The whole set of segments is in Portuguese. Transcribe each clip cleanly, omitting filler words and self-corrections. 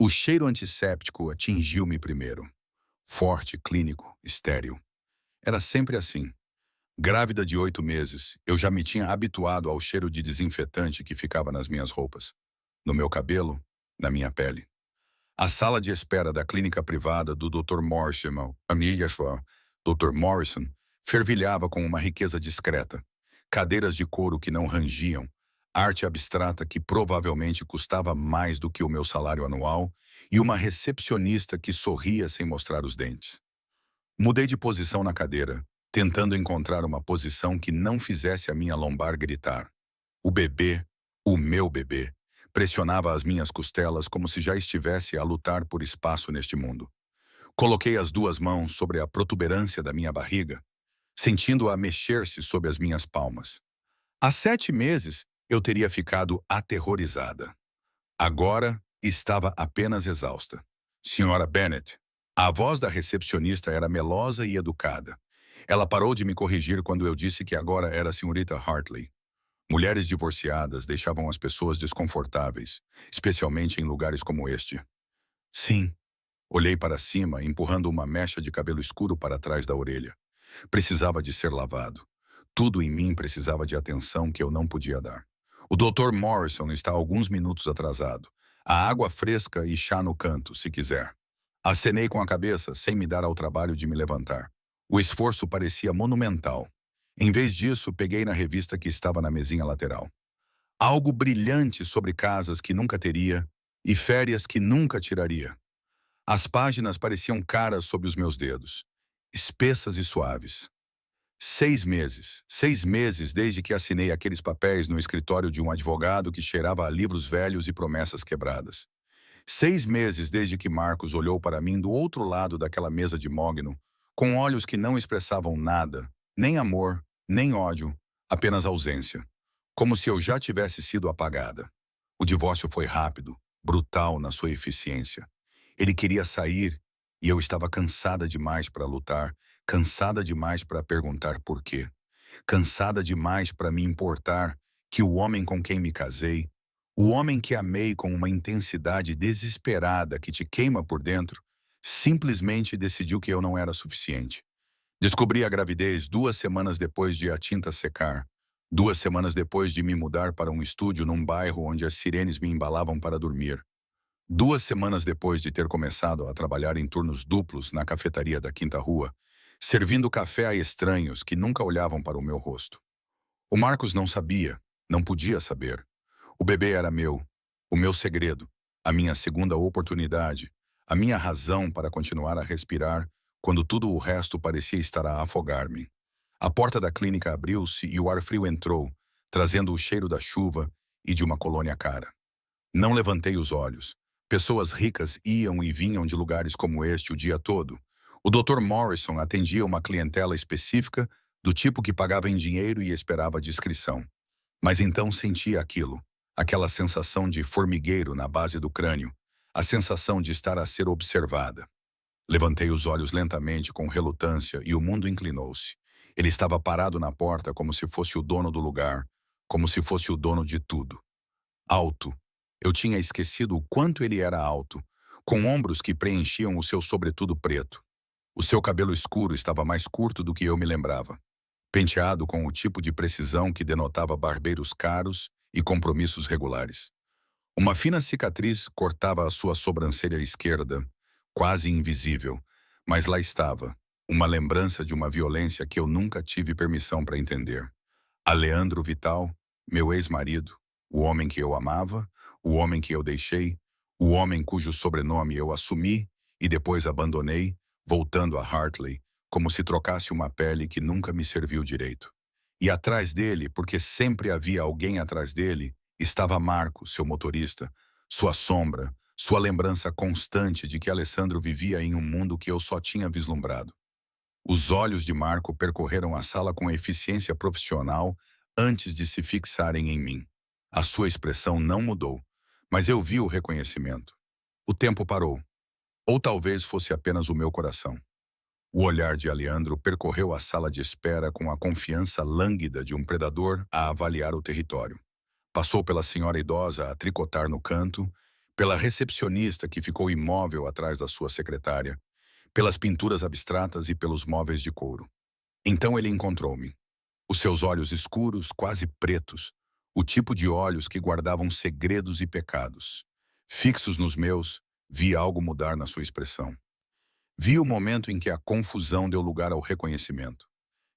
O cheiro antisséptico atingiu-me primeiro. Forte, clínico, estéril. Era sempre assim. Grávida de 8 meses, eu já me tinha habituado ao cheiro de desinfetante que ficava nas minhas roupas, no meu cabelo, na minha pele. A sala de espera da clínica privada do Dr. Morrison, Dr. Morrison, fervilhava com uma riqueza discreta. Cadeiras de couro que não rangiam, arte abstrata que provavelmente custava mais do que o meu salário anual e uma recepcionista que sorria sem mostrar os dentes. Mudei de posição na cadeira, tentando encontrar uma posição que não fizesse a minha lombar gritar. O bebê, o meu bebê, pressionava as minhas costelas como se já estivesse a lutar por espaço neste mundo. Coloquei as duas mãos sobre a protuberância da minha barriga, sentindo-a mexer-se sob as minhas palmas. Há 7 meses, eu teria ficado aterrorizada. Agora, estava apenas exausta. Senhora Bennet, a voz da recepcionista era melosa e educada. Ela parou de me corrigir quando eu disse que agora era a senhorita Hartley. Mulheres divorciadas deixavam as pessoas desconfortáveis, especialmente em lugares como este. Sim. Olhei para cima, empurrando uma mecha de cabelo escuro para trás da orelha. Precisava de ser lavado. Tudo em mim precisava de atenção que eu não podia dar. O Dr. Morrison está alguns minutos atrasado. Há água fresca e chá no canto, se quiser. Acenei com a cabeça, sem me dar ao trabalho de me levantar. O esforço parecia monumental. Em vez disso, peguei na revista que estava na mesinha lateral. Algo brilhante sobre casas que nunca teria e férias que nunca tiraria. As páginas pareciam caras sob os meus dedos, espessas e suaves. 6 meses desde que assinei aqueles papéis no escritório de um advogado que cheirava a livros velhos e promessas quebradas. 6 meses desde que Marcos olhou para mim do outro lado daquela mesa de mogno, com olhos que não expressavam nada, nem amor, nem ódio, apenas ausência. Como se eu já tivesse sido apagada. O divórcio foi rápido, brutal na sua eficiência. Ele queria sair e eu estava cansada demais para lutar, cansada demais para perguntar por quê, cansada demais para me importar que o homem com quem me casei, o homem que amei com uma intensidade desesperada que te queima por dentro, simplesmente decidiu que eu não era suficiente. Descobri a gravidez 2 semanas depois de a tinta secar, 2 semanas depois de me mudar para um estúdio num bairro onde as sirenes me embalavam para dormir. 2 semanas depois de ter começado a trabalhar em turnos duplos na cafetaria da Quinta Rua, servindo café a estranhos que nunca olhavam para o meu rosto. O Marcos não sabia, não podia saber. O bebê era meu, o meu segredo, a minha segunda oportunidade, a minha razão para continuar a respirar quando tudo o resto parecia estar a afogar-me. A porta da clínica abriu-se e o ar frio entrou, trazendo o cheiro da chuva e de uma colônia cara. Não levantei os olhos. Pessoas ricas iam e vinham de lugares como este o dia todo. O Dr. Morrison atendia uma clientela específica do tipo que pagava em dinheiro e esperava discrição. Mas então sentia aquilo, aquela sensação de formigueiro na base do crânio, a sensação de estar a ser observada. Levantei os olhos lentamente com relutância e o mundo inclinou-se. Ele estava parado na porta como se fosse o dono do lugar, como se fosse o dono de tudo. Alto. Eu tinha esquecido o quanto ele era alto, com ombros que preenchiam o seu sobretudo preto. O seu cabelo escuro estava mais curto do que eu me lembrava, penteado com o tipo de precisão que denotava barbeiros caros e compromissos regulares. Uma fina cicatriz cortava a sua sobrancelha esquerda, quase invisível, mas lá estava, uma lembrança de uma violência que eu nunca tive permissão para entender. Aleandro Vital, meu ex-marido, o homem que eu amava, o homem que eu deixei, o homem cujo sobrenome eu assumi e depois abandonei, voltando a Hartley, como se trocasse uma pele que nunca me serviu direito. E atrás dele, porque sempre havia alguém atrás dele, estava Marco, seu motorista, sua sombra, sua lembrança constante de que Alessandro vivia em um mundo que eu só tinha vislumbrado. Os olhos de Marco percorreram a sala com eficiência profissional antes de se fixarem em mim. A sua expressão não mudou, mas eu vi o reconhecimento. O tempo parou. Ou talvez fosse apenas o meu coração. O olhar de Aleandro percorreu a sala de espera com a confiança lânguida de um predador a avaliar o território. Passou pela senhora idosa a tricotar no canto, pela recepcionista que ficou imóvel atrás da sua secretária, pelas pinturas abstratas e pelos móveis de couro. Então ele encontrou-me. Os seus olhos escuros, quase pretos, o tipo de olhos que guardavam segredos e pecados. Fixos nos meus, vi algo mudar na sua expressão. Vi o momento em que a confusão deu lugar ao reconhecimento.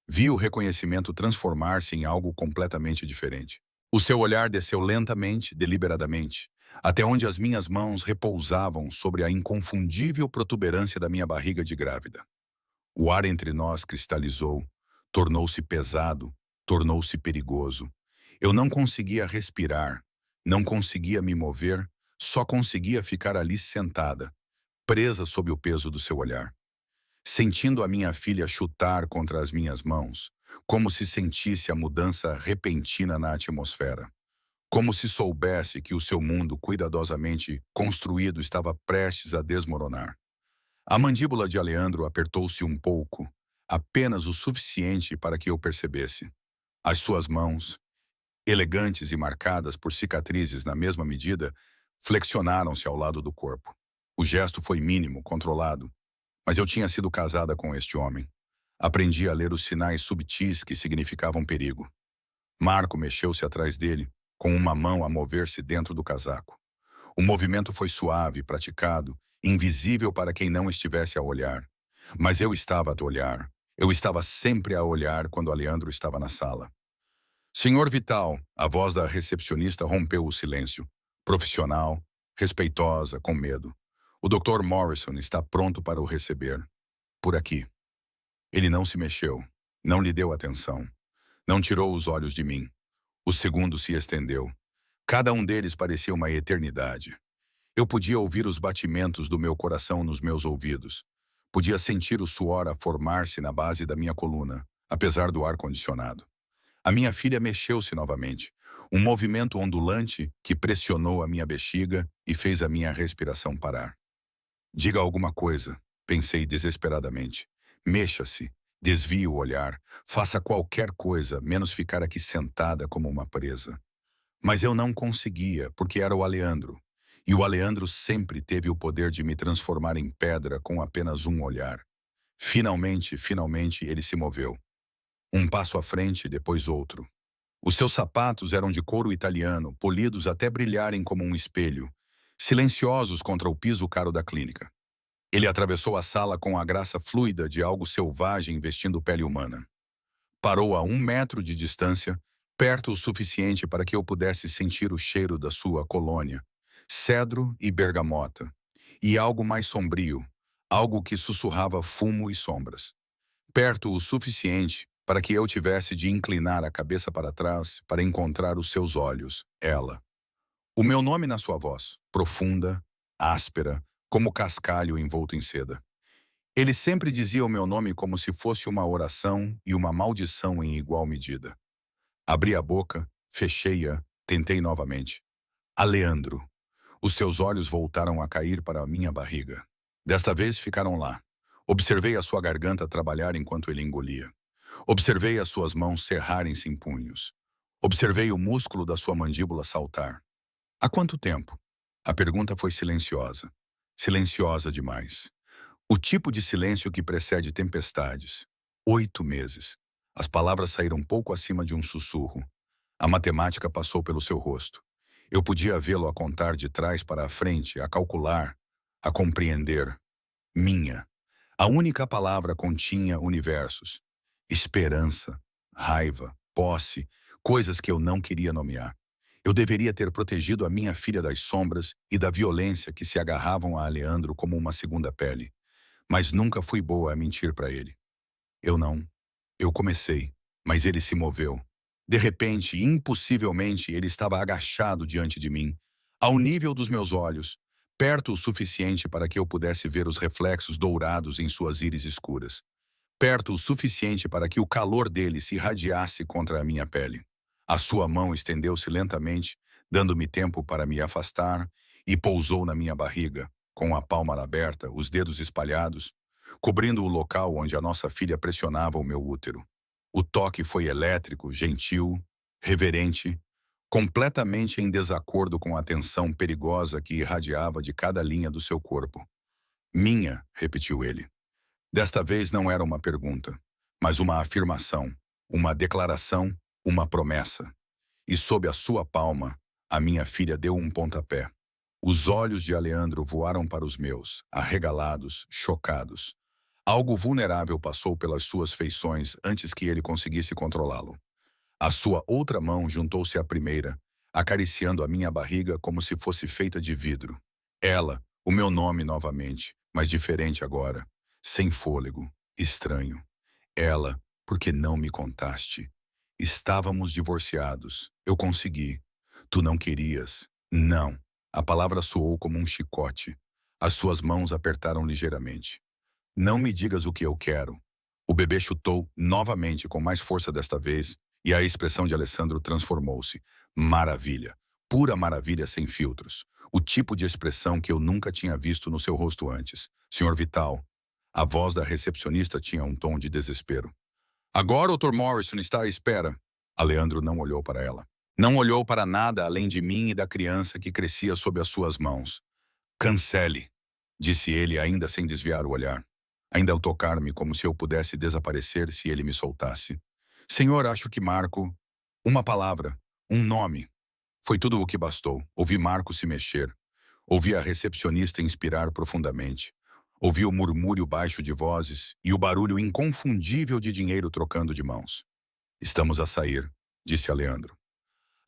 Vi o reconhecimento transformar-se em algo completamente diferente. O seu olhar desceu lentamente, deliberadamente, até onde as minhas mãos repousavam sobre a inconfundível protuberância da minha barriga de grávida. O ar entre nós cristalizou, tornou-se pesado, tornou-se perigoso. Eu não conseguia respirar, não conseguia me mover, só conseguia ficar ali sentada, presa sob o peso do seu olhar. Sentindo a minha filha chutar contra as minhas mãos, como se sentisse a mudança repentina na atmosfera. Como se soubesse que o seu mundo cuidadosamente construído estava prestes a desmoronar. A mandíbula de Aleandro apertou-se um pouco, apenas o suficiente para que eu percebesse. As suas mãos, elegantes e marcadas por cicatrizes na mesma medida, flexionaram-se ao lado do corpo. O gesto foi mínimo, controlado, mas eu tinha sido casada com este homem. Aprendi a ler os sinais subtis que significavam perigo. Marco mexeu-se atrás dele, com uma mão a mover-se dentro do casaco. O movimento foi suave, praticado, invisível para quem não estivesse a olhar. Mas eu estava a olhar. Eu estava sempre a olhar quando Aleandro estava na sala. Senhor Vital, a voz da recepcionista rompeu o silêncio. Profissional, respeitosa, com medo. O Dr. Morrison está pronto para o receber. Por aqui. Ele não se mexeu, não lhe deu atenção. Não tirou os olhos de mim. O segundo se estendeu. Cada um deles parecia uma eternidade. Eu podia ouvir os batimentos do meu coração nos meus ouvidos. Podia sentir o suor a formar-se na base da minha coluna, apesar do ar-condicionado. A minha filha mexeu-se novamente. Um movimento ondulante que pressionou a minha bexiga e fez a minha respiração parar. Diga alguma coisa, pensei desesperadamente. Mexa-se, desvie o olhar, faça qualquer coisa, menos ficar aqui sentada como uma presa. Mas eu não conseguia, porque era o Aleandro. E o Aleandro sempre teve o poder de me transformar em pedra com apenas um olhar. Finalmente, ele se moveu. Um passo à frente, depois outro. Os seus sapatos eram de couro italiano, polidos até brilharem como um espelho, silenciosos contra o piso caro da clínica. Ele atravessou a sala com a graça fluida de algo selvagem vestindo pele humana. Parou a 1 metro de distância, perto o suficiente para que eu pudesse sentir o cheiro da sua colônia, cedro e bergamota, e algo mais sombrio, algo que sussurrava fumo e sombras. Perto o suficiente para que eu tivesse de inclinar a cabeça para trás para encontrar os seus olhos, ela. O meu nome na sua voz, profunda, áspera, como cascalho envolto em seda. Ele sempre dizia o meu nome como se fosse uma oração e uma maldição em igual medida. Abri a boca, fechei-a, tentei novamente. Aleandro. Os seus olhos voltaram a cair para a minha barriga. Desta vez ficaram lá. Observei a sua garganta trabalhar enquanto ele engolia. Observei as suas mãos cerrarem-se em punhos. Observei o músculo da sua mandíbula saltar. Há quanto tempo? A pergunta foi silenciosa. Silenciosa demais. O tipo de silêncio que precede tempestades. 8 meses. As palavras saíram pouco acima de um sussurro. A matemática passou pelo seu rosto. Eu podia vê-lo a contar de trás para a frente, a calcular, a compreender. Minha. A única palavra continha universos. Esperança, raiva, posse, coisas que eu não queria nomear. Eu deveria ter protegido a minha filha das sombras e da violência que se agarravam a Aleandro como uma segunda pele. Mas nunca fui boa a mentir para ele. Eu não. Eu comecei, mas ele se moveu. De repente, impossivelmente, ele estava agachado diante de mim, ao nível dos meus olhos, perto o suficiente para que eu pudesse ver os reflexos dourados em suas íris escuras. Perto o suficiente para que o calor dele se irradiasse contra a minha pele. A sua mão estendeu-se lentamente, dando-me tempo para me afastar, e pousou na minha barriga, com a palma aberta, os dedos espalhados, cobrindo o local onde a nossa filha pressionava o meu útero. O toque foi elétrico, gentil, reverente, completamente em desacordo com a tensão perigosa que irradiava de cada linha do seu corpo. Minha, repetiu ele. Desta vez não era uma pergunta, mas uma afirmação, uma declaração, uma promessa. E sob a sua palma, a minha filha deu um pontapé. Os olhos de Aleandro voaram para os meus, arregalados, chocados. Algo vulnerável passou pelas suas feições antes que ele conseguisse controlá-lo. A sua outra mão juntou-se à primeira, acariciando a minha barriga como se fosse feita de vidro. Ela, o meu nome novamente, mas diferente agora, sem fôlego, estranho. Ela, porque não me contaste. Estávamos divorciados. Eu consegui. Tu não querias. Não. A palavra soou como um chicote. As suas mãos apertaram ligeiramente. Não me digas o que eu quero. O bebê chutou novamente com mais força desta vez, e a expressão de Alessandro transformou-se. Maravilha. Pura maravilha sem filtros. O tipo de expressão que eu nunca tinha visto no seu rosto antes. Senhor Vital. A voz da recepcionista tinha um tom de desespero. Agora o Dr. Morrison está à espera. Aleandro não olhou para ela. Não olhou para nada além de mim e da criança que crescia sob as suas mãos. Cancele, disse ele ainda sem desviar o olhar. Ainda ao tocar-me como se eu pudesse desaparecer se ele me soltasse. Senhor, acho que Marco... Uma palavra, um nome. Foi tudo o que bastou. Ouvi Marco se mexer. Ouvi a recepcionista inspirar profundamente. Ouvi o murmúrio baixo de vozes e o barulho inconfundível de dinheiro trocando de mãos. Estamos a sair, disse Aleandro.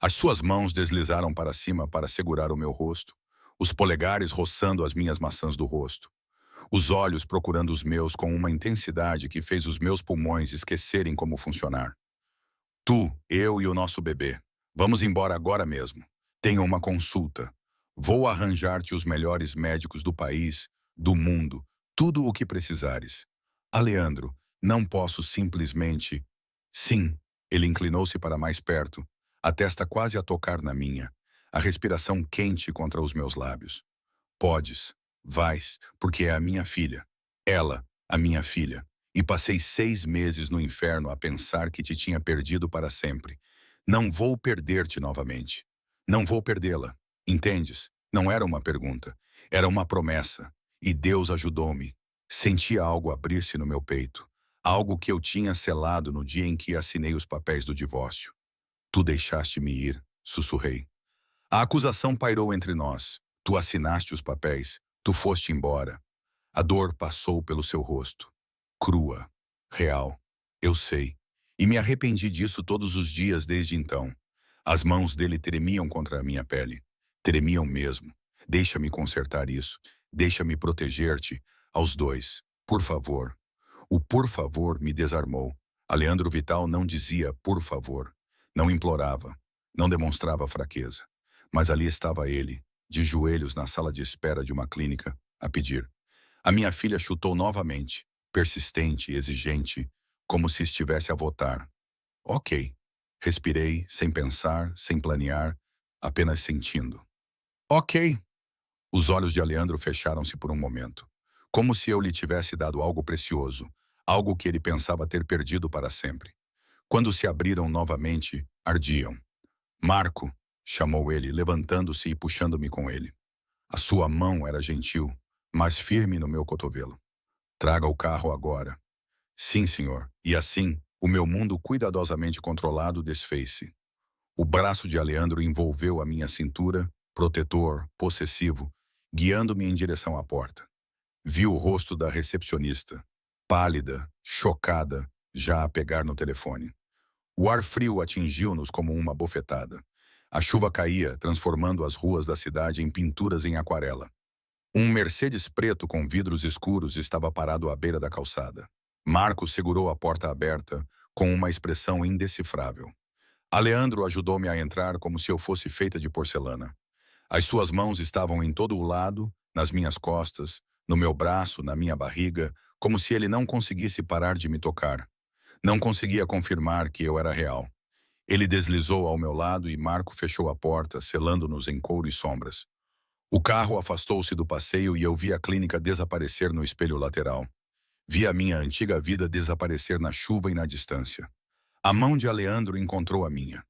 As suas mãos deslizaram para cima para segurar o meu rosto, os polegares roçando as minhas maçãs do rosto. Os olhos procurando os meus com uma intensidade que fez os meus pulmões esquecerem como funcionar. Tu, eu e o nosso bebê. Vamos embora agora mesmo. Tenho uma consulta. Vou arranjar-te os melhores médicos do país, do mundo, tudo o que precisares. Aleandro, não posso simplesmente... Sim, ele inclinou-se para mais perto, a testa quase a tocar na minha, a respiração quente contra os meus lábios. Podes, vais, porque é a minha filha. Ela, a minha filha. E passei 6 meses no inferno a pensar que te tinha perdido para sempre. Não vou perder-te novamente. Não vou perdê-la. Entendes? Não era uma pergunta. Era uma promessa. E Deus ajudou-me. Senti algo abrir-se no meu peito. Algo que eu tinha selado no dia em que assinei os papéis do divórcio. Tu deixaste-me ir, sussurrei. A acusação pairou entre nós. Tu assinaste os papéis. Tu foste embora. A dor passou pelo seu rosto. Crua. Real. Eu sei. E me arrependi disso todos os dias desde então. As mãos dele tremiam contra a minha pele. Tremiam mesmo. Deixa-me consertar isso. Deixa-me proteger-te. Aos dois. Por favor. O por favor me desarmou. Aleandro Vital não dizia por favor. Não implorava. Não demonstrava fraqueza. Mas ali estava ele, de joelhos na sala de espera de uma clínica, a pedir. A minha filha chutou novamente, persistente e exigente, como se estivesse a votar. Ok. Respirei, sem pensar, sem planear, apenas sentindo. Ok. Os olhos de Aleandro fecharam-se por um momento, como se eu lhe tivesse dado algo precioso, algo que ele pensava ter perdido para sempre. Quando se abriram novamente, ardiam. Marco, chamou ele, levantando-se e puxando-me com ele. A sua mão era gentil, mas firme no meu cotovelo. Traga o carro agora. Sim, senhor. E assim, o meu mundo cuidadosamente controlado desfez-se. O braço de Aleandro envolveu a minha cintura, protetor, possessivo, guiando-me em direção à porta. Vi o rosto da recepcionista, pálida, chocada, já a pegar no telefone. O ar frio atingiu-nos como uma bofetada. A chuva caía, transformando as ruas da cidade em pinturas em aquarela. Um Mercedes preto com vidros escuros estava parado à beira da calçada. Marco segurou a porta aberta, com uma expressão indecifrável. Aleandro ajudou-me a entrar como se eu fosse feita de porcelana. As suas mãos estavam em todo o lado, nas minhas costas, no meu braço, na minha barriga, como se ele não conseguisse parar de me tocar. Não conseguia confirmar que eu era real. Ele deslizou ao meu lado e Marco fechou a porta, selando-nos em couro e sombras. O carro afastou-se do passeio e eu vi a clínica desaparecer no espelho lateral. Vi a minha antiga vida desaparecer na chuva e na distância. A mão de Aleandro encontrou a minha.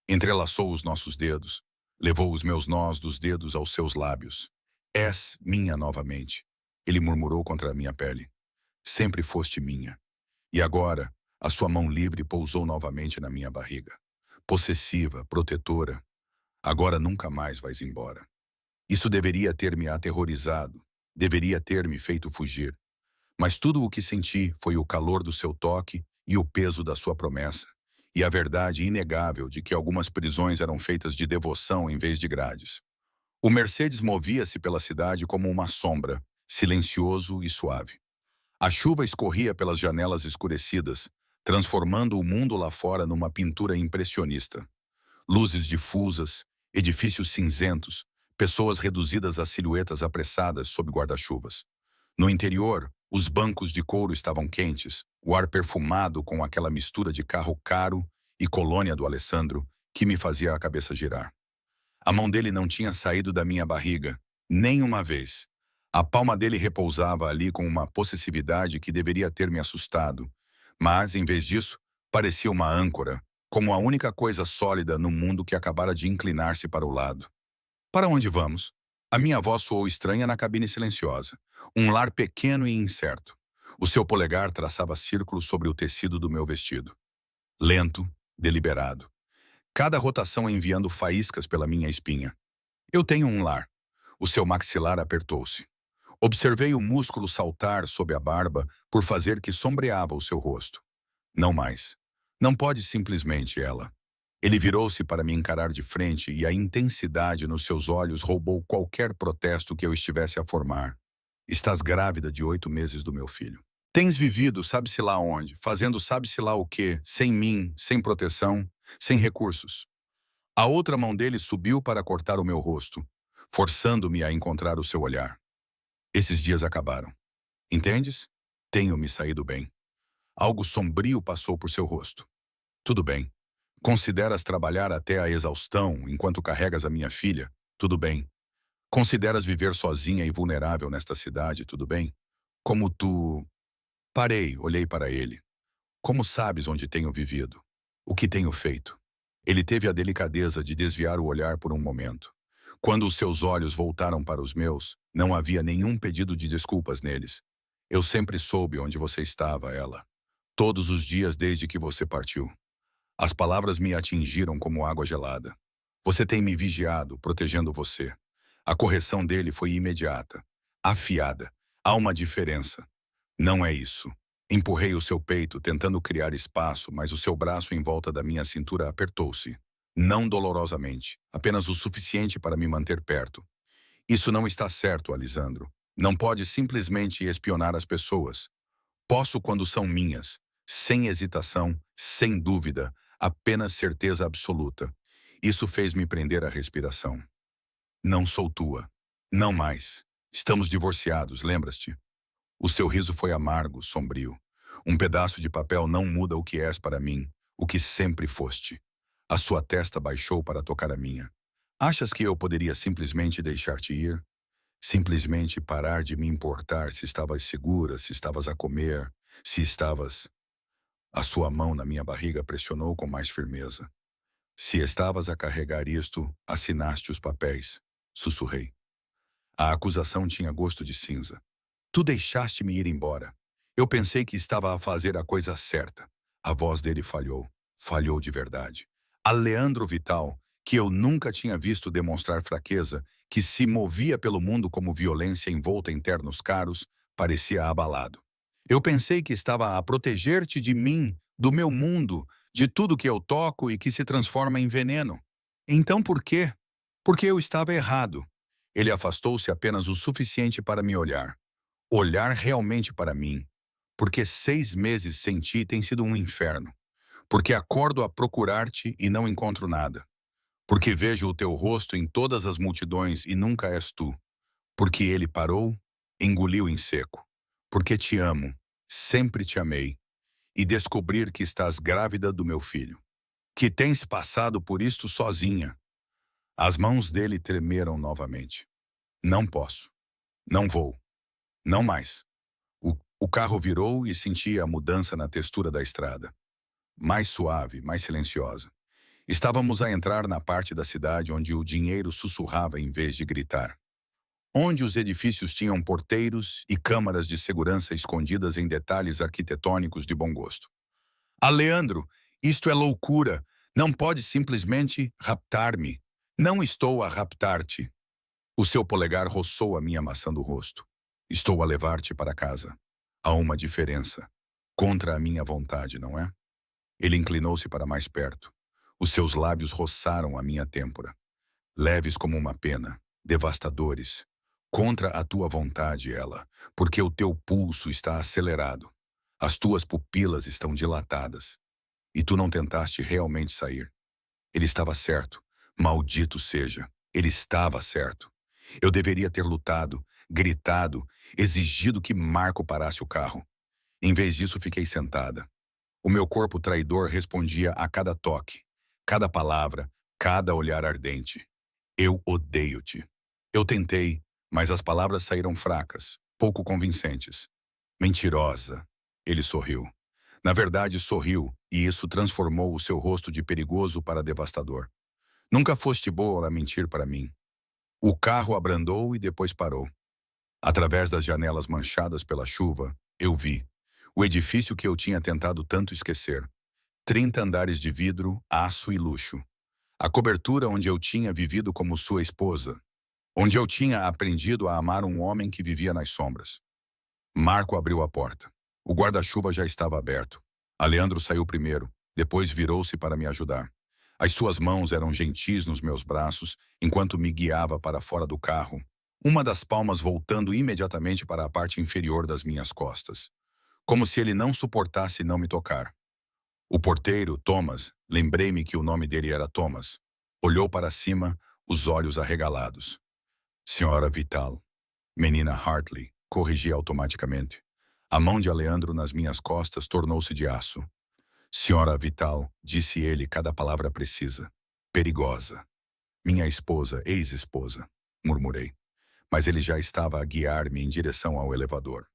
Entrelaçou os nossos dedos, levou os meus nós dos dedos aos seus lábios. És minha novamente, ele murmurou contra a minha pele. Sempre foste minha. E agora, a sua mão livre pousou novamente na minha barriga. Possessiva, protetora. Agora nunca mais vais embora. Isso deveria ter me aterrorizado, deveria ter me feito fugir. Mas tudo o que senti foi o calor do seu toque e o peso da sua promessa, e a verdade inegável de que algumas prisões eram feitas de devoção em vez de grades. O Mercedes movia-se pela cidade como uma sombra, silencioso e suave. A chuva escorria pelas janelas escurecidas, transformando o mundo lá fora numa pintura impressionista. Luzes difusas, edifícios cinzentos, pessoas reduzidas a silhuetas apressadas sob guarda-chuvas. No interior, os bancos de couro estavam quentes, o ar perfumado com aquela mistura de carro caro e colônia do Alessandro que me fazia a cabeça girar. A mão dele não tinha saído da minha barriga, nem uma vez. A palma dele repousava ali com uma possessividade que deveria ter me assustado, mas, em vez disso, parecia uma âncora, como a única coisa sólida no mundo que acabara de inclinar-se para o lado. Para onde vamos? A minha voz soou estranha na cabine silenciosa. Um lar pequeno e incerto. O seu polegar traçava círculos sobre o tecido do meu vestido. Lento, deliberado. Cada rotação enviando faíscas pela minha espinha. Eu tenho um lar. O seu maxilar apertou-se. Observei o músculo saltar sob a barba por fazer que sombreava o seu rosto. Não mais. Não pode simplesmente ela. Ele virou-se para me encarar de frente e a intensidade nos seus olhos roubou qualquer protesto que eu estivesse a formar. Estás grávida de 8 meses do meu filho. Tens vivido sabe-se lá onde, fazendo sabe-se lá o quê, sem mim, sem proteção, sem recursos. A outra mão dele subiu para cortar o meu rosto, forçando-me a encontrar o seu olhar. Esses dias acabaram. Entendes? Tenho me saído bem. Algo sombrio passou por seu rosto. Tudo bem. Consideras trabalhar até a exaustão enquanto carregas a minha filha? Tudo bem. Consideras viver sozinha e vulnerável nesta cidade? Tudo bem. Como tu... Parei, olhei para ele. Como sabes onde tenho vivido? O que tenho feito? Ele teve a delicadeza de desviar o olhar por um momento. Quando os seus olhos voltaram para os meus, não havia nenhum pedido de desculpas neles. Eu sempre soube onde você estava, ela. Todos os dias desde que você partiu. As palavras me atingiram como água gelada. Você tem me vigiado, protegendo você. A correção dele foi imediata, afiada. Há uma diferença. Não é isso. Empurrei o seu peito, tentando criar espaço, mas o seu braço em volta da minha cintura apertou-se. Não dolorosamente, apenas o suficiente para me manter perto. Isso não está certo, Alisandro. Não pode simplesmente espionar as pessoas. Posso quando são minhas, sem hesitação, sem dúvida, apenas certeza absoluta. Isso fez me prender a respiração. Não sou tua. Não mais. Estamos divorciados, lembras-te? O seu riso foi amargo, sombrio. Um pedaço de papel não muda o que és para mim, o que sempre foste. A sua testa baixou para tocar a minha. Achas que eu poderia simplesmente deixar-te ir? Simplesmente parar de me importar se estavas segura, se estavas a comer, se estavas... A sua mão na minha barriga pressionou com mais firmeza. Se estavas a carregar isto, assinaste os papéis. Sussurrei. A acusação tinha gosto de cinza. Tu deixaste-me ir embora. Eu pensei que estava a fazer a coisa certa. A voz dele falhou. Falhou de verdade. A Leandro Vital, que eu nunca tinha visto demonstrar fraqueza, que se movia pelo mundo como violência envolta em ternos caros, parecia abalado. Eu pensei que estava a proteger-te de mim, do meu mundo, de tudo que eu toco e que se transforma em veneno. Então por quê? Porque eu estava errado. Ele afastou-se apenas o suficiente para me olhar. Olhar realmente para mim. Porque 6 meses sem ti tem sido um inferno. Porque acordo a procurar-te e não encontro nada. Porque vejo o teu rosto em todas as multidões e nunca és tu. Porque ele parou, engoliu em seco. Porque te amo, sempre te amei. E descobrir que estás grávida do meu filho. Que tens passado por isto sozinha. As mãos dele tremeram novamente. Não posso. Não vou. Não mais. O carro virou e senti a mudança na textura da estrada. Mais suave, mais silenciosa. Estávamos a entrar na parte da cidade onde o dinheiro sussurrava em vez de gritar. Onde os edifícios tinham porteiros e câmaras de segurança escondidas em detalhes arquitetônicos de bom gosto. Leandro, isto é loucura. Não pode simplesmente raptar-me. Não estou a raptar-te. O seu polegar roçou a minha maçã do rosto. Estou a levar-te para casa. Há uma diferença. Contra a minha vontade, não é? Ele inclinou-se para mais perto. Os seus lábios roçaram a minha têmpora. Leves como uma pena, devastadores. Contra a tua vontade, ela, porque o teu pulso está acelerado. As tuas pupilas estão dilatadas. E tu não tentaste realmente sair. Ele estava certo. Maldito seja. Ele estava certo. Eu deveria ter lutado, gritado, exigido que Marco parasse o carro. Em vez disso, fiquei sentada. O meu corpo traidor respondia a cada toque, cada palavra, cada olhar ardente. Eu odeio-te. Eu tentei, mas as palavras saíram fracas, pouco convincentes. Mentirosa. Ele sorriu. Na verdade, sorriu, e isso transformou o seu rosto de perigoso para devastador. Nunca foste boa a mentir para mim. O carro abrandou e depois parou. Através das janelas manchadas pela chuva, eu vi o edifício que eu tinha tentado tanto esquecer. 30 andares de vidro, aço e luxo. A cobertura onde eu tinha vivido como sua esposa. Onde eu tinha aprendido a amar um homem que vivia nas sombras. Marco abriu a porta. O guarda-chuva já estava aberto. Leandro saiu primeiro, depois virou-se para me ajudar. As suas mãos eram gentis nos meus braços, enquanto me guiava para fora do carro, uma das palmas voltando imediatamente para a parte inferior das minhas costas, como se ele não suportasse não me tocar. O porteiro, Thomas, lembrei-me que o nome dele era Thomas, olhou para cima, os olhos arregalados. Senhora Vital, menina Hartley, corrigi automaticamente. A mão de Leandro nas minhas costas tornou-se de aço. Senhora Vital, disse ele cada palavra precisa. Perigosa. Minha esposa, ex-esposa, murmurei. Mas ele já estava a guiar-me em direção ao elevador.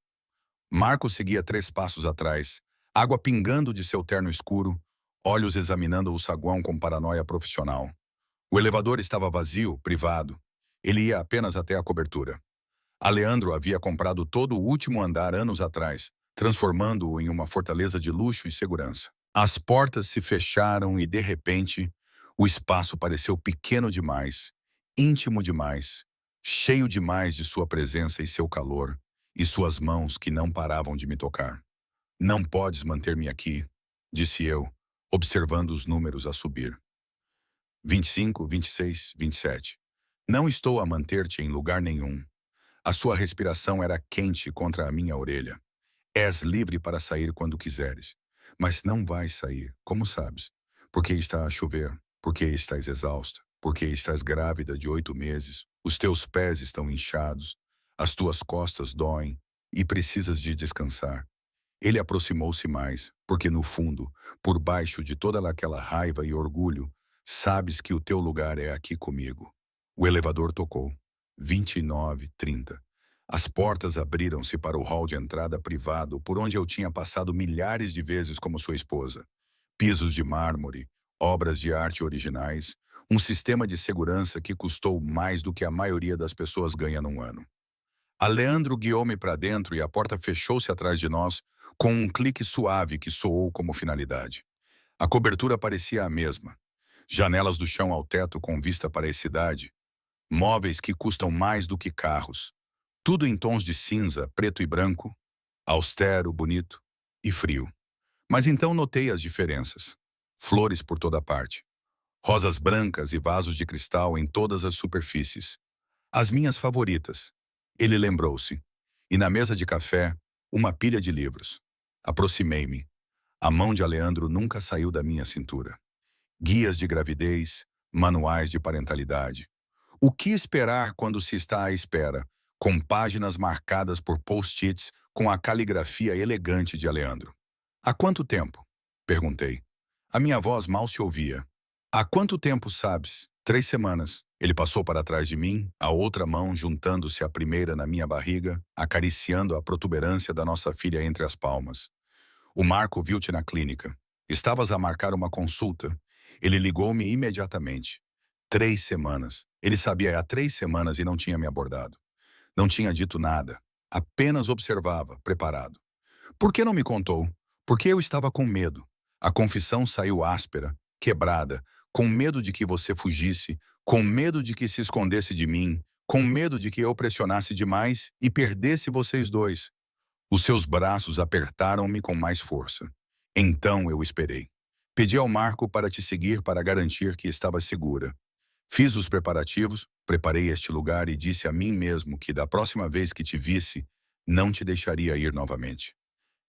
Marco seguia 3 passos atrás, água pingando de seu terno escuro, olhos examinando o saguão com paranoia profissional. O elevador estava vazio, privado. Ele ia apenas até a cobertura. Leandro havia comprado todo o último andar anos atrás, transformando-o em uma fortaleza de luxo e segurança. As portas se fecharam e, de repente, o espaço pareceu pequeno demais, íntimo demais, cheio demais de sua presença e seu calor, e suas mãos que não paravam de me tocar. Não podes manter-me aqui, disse eu, observando os números a subir. 25, 26, 27. Não estou a manter-te em lugar nenhum. A sua respiração era quente contra a minha orelha. És livre para sair quando quiseres. Mas não vais sair, como sabes? Porque está a chover, porque estás exausta, porque estás grávida de 8 meses, os teus pés estão inchados, as tuas costas doem e precisas de descansar. Ele aproximou-se mais, porque no fundo, por baixo de toda aquela raiva e orgulho, sabes que o teu lugar é aqui comigo. O elevador tocou. 29, 30. As portas abriram-se para o hall de entrada privado, por onde eu tinha passado milhares de vezes como sua esposa. Pisos de mármore, obras de arte originais, um sistema de segurança que custou mais do que a maioria das pessoas ganha num ano. Leandro guiou-me para dentro e a porta fechou-se atrás de nós, com um clique suave que soou como finalidade. A cobertura parecia a mesma. Janelas do chão ao teto com vista para a cidade. Móveis que custam mais do que carros. Tudo em tons de cinza, preto e branco, austero, bonito e frio. Mas então notei as diferenças. Flores por toda parte. Rosas brancas e vasos de cristal em todas as superfícies. As minhas favoritas. Ele lembrou-se. E na mesa de café, uma pilha de livros. Aproximei-me. A mão de Leandro nunca saiu da minha cintura. Guias de gravidez, manuais de parentalidade. O que esperar quando se está à espera, com páginas marcadas por post-its com a caligrafia elegante de Leandro? Há quanto tempo? Perguntei. A minha voz mal se ouvia. Há quanto tempo, sabes? 3 semanas. Ele passou para trás de mim, a outra mão juntando-se à primeira na minha barriga, acariciando a protuberância da nossa filha entre as palmas. O Marco viu-te na clínica. Estavas a marcar uma consulta. Ele ligou-me imediatamente. 3 semanas. Ele sabia há 3 semanas e não tinha me abordado. Não tinha dito nada. Apenas observava, preparado. Por que não me contou? Porque eu estava com medo. A confissão saiu áspera, quebrada, com medo de que você fugisse, com medo de que se escondesse de mim, com medo de que eu pressionasse demais e perdesse vocês dois. Os seus braços apertaram-me com mais força. Então eu esperei. Pedi ao Marco para te seguir para garantir que estava segura. Fiz os preparativos, preparei este lugar e disse a mim mesmo que da próxima vez que te visse, não te deixaria ir novamente.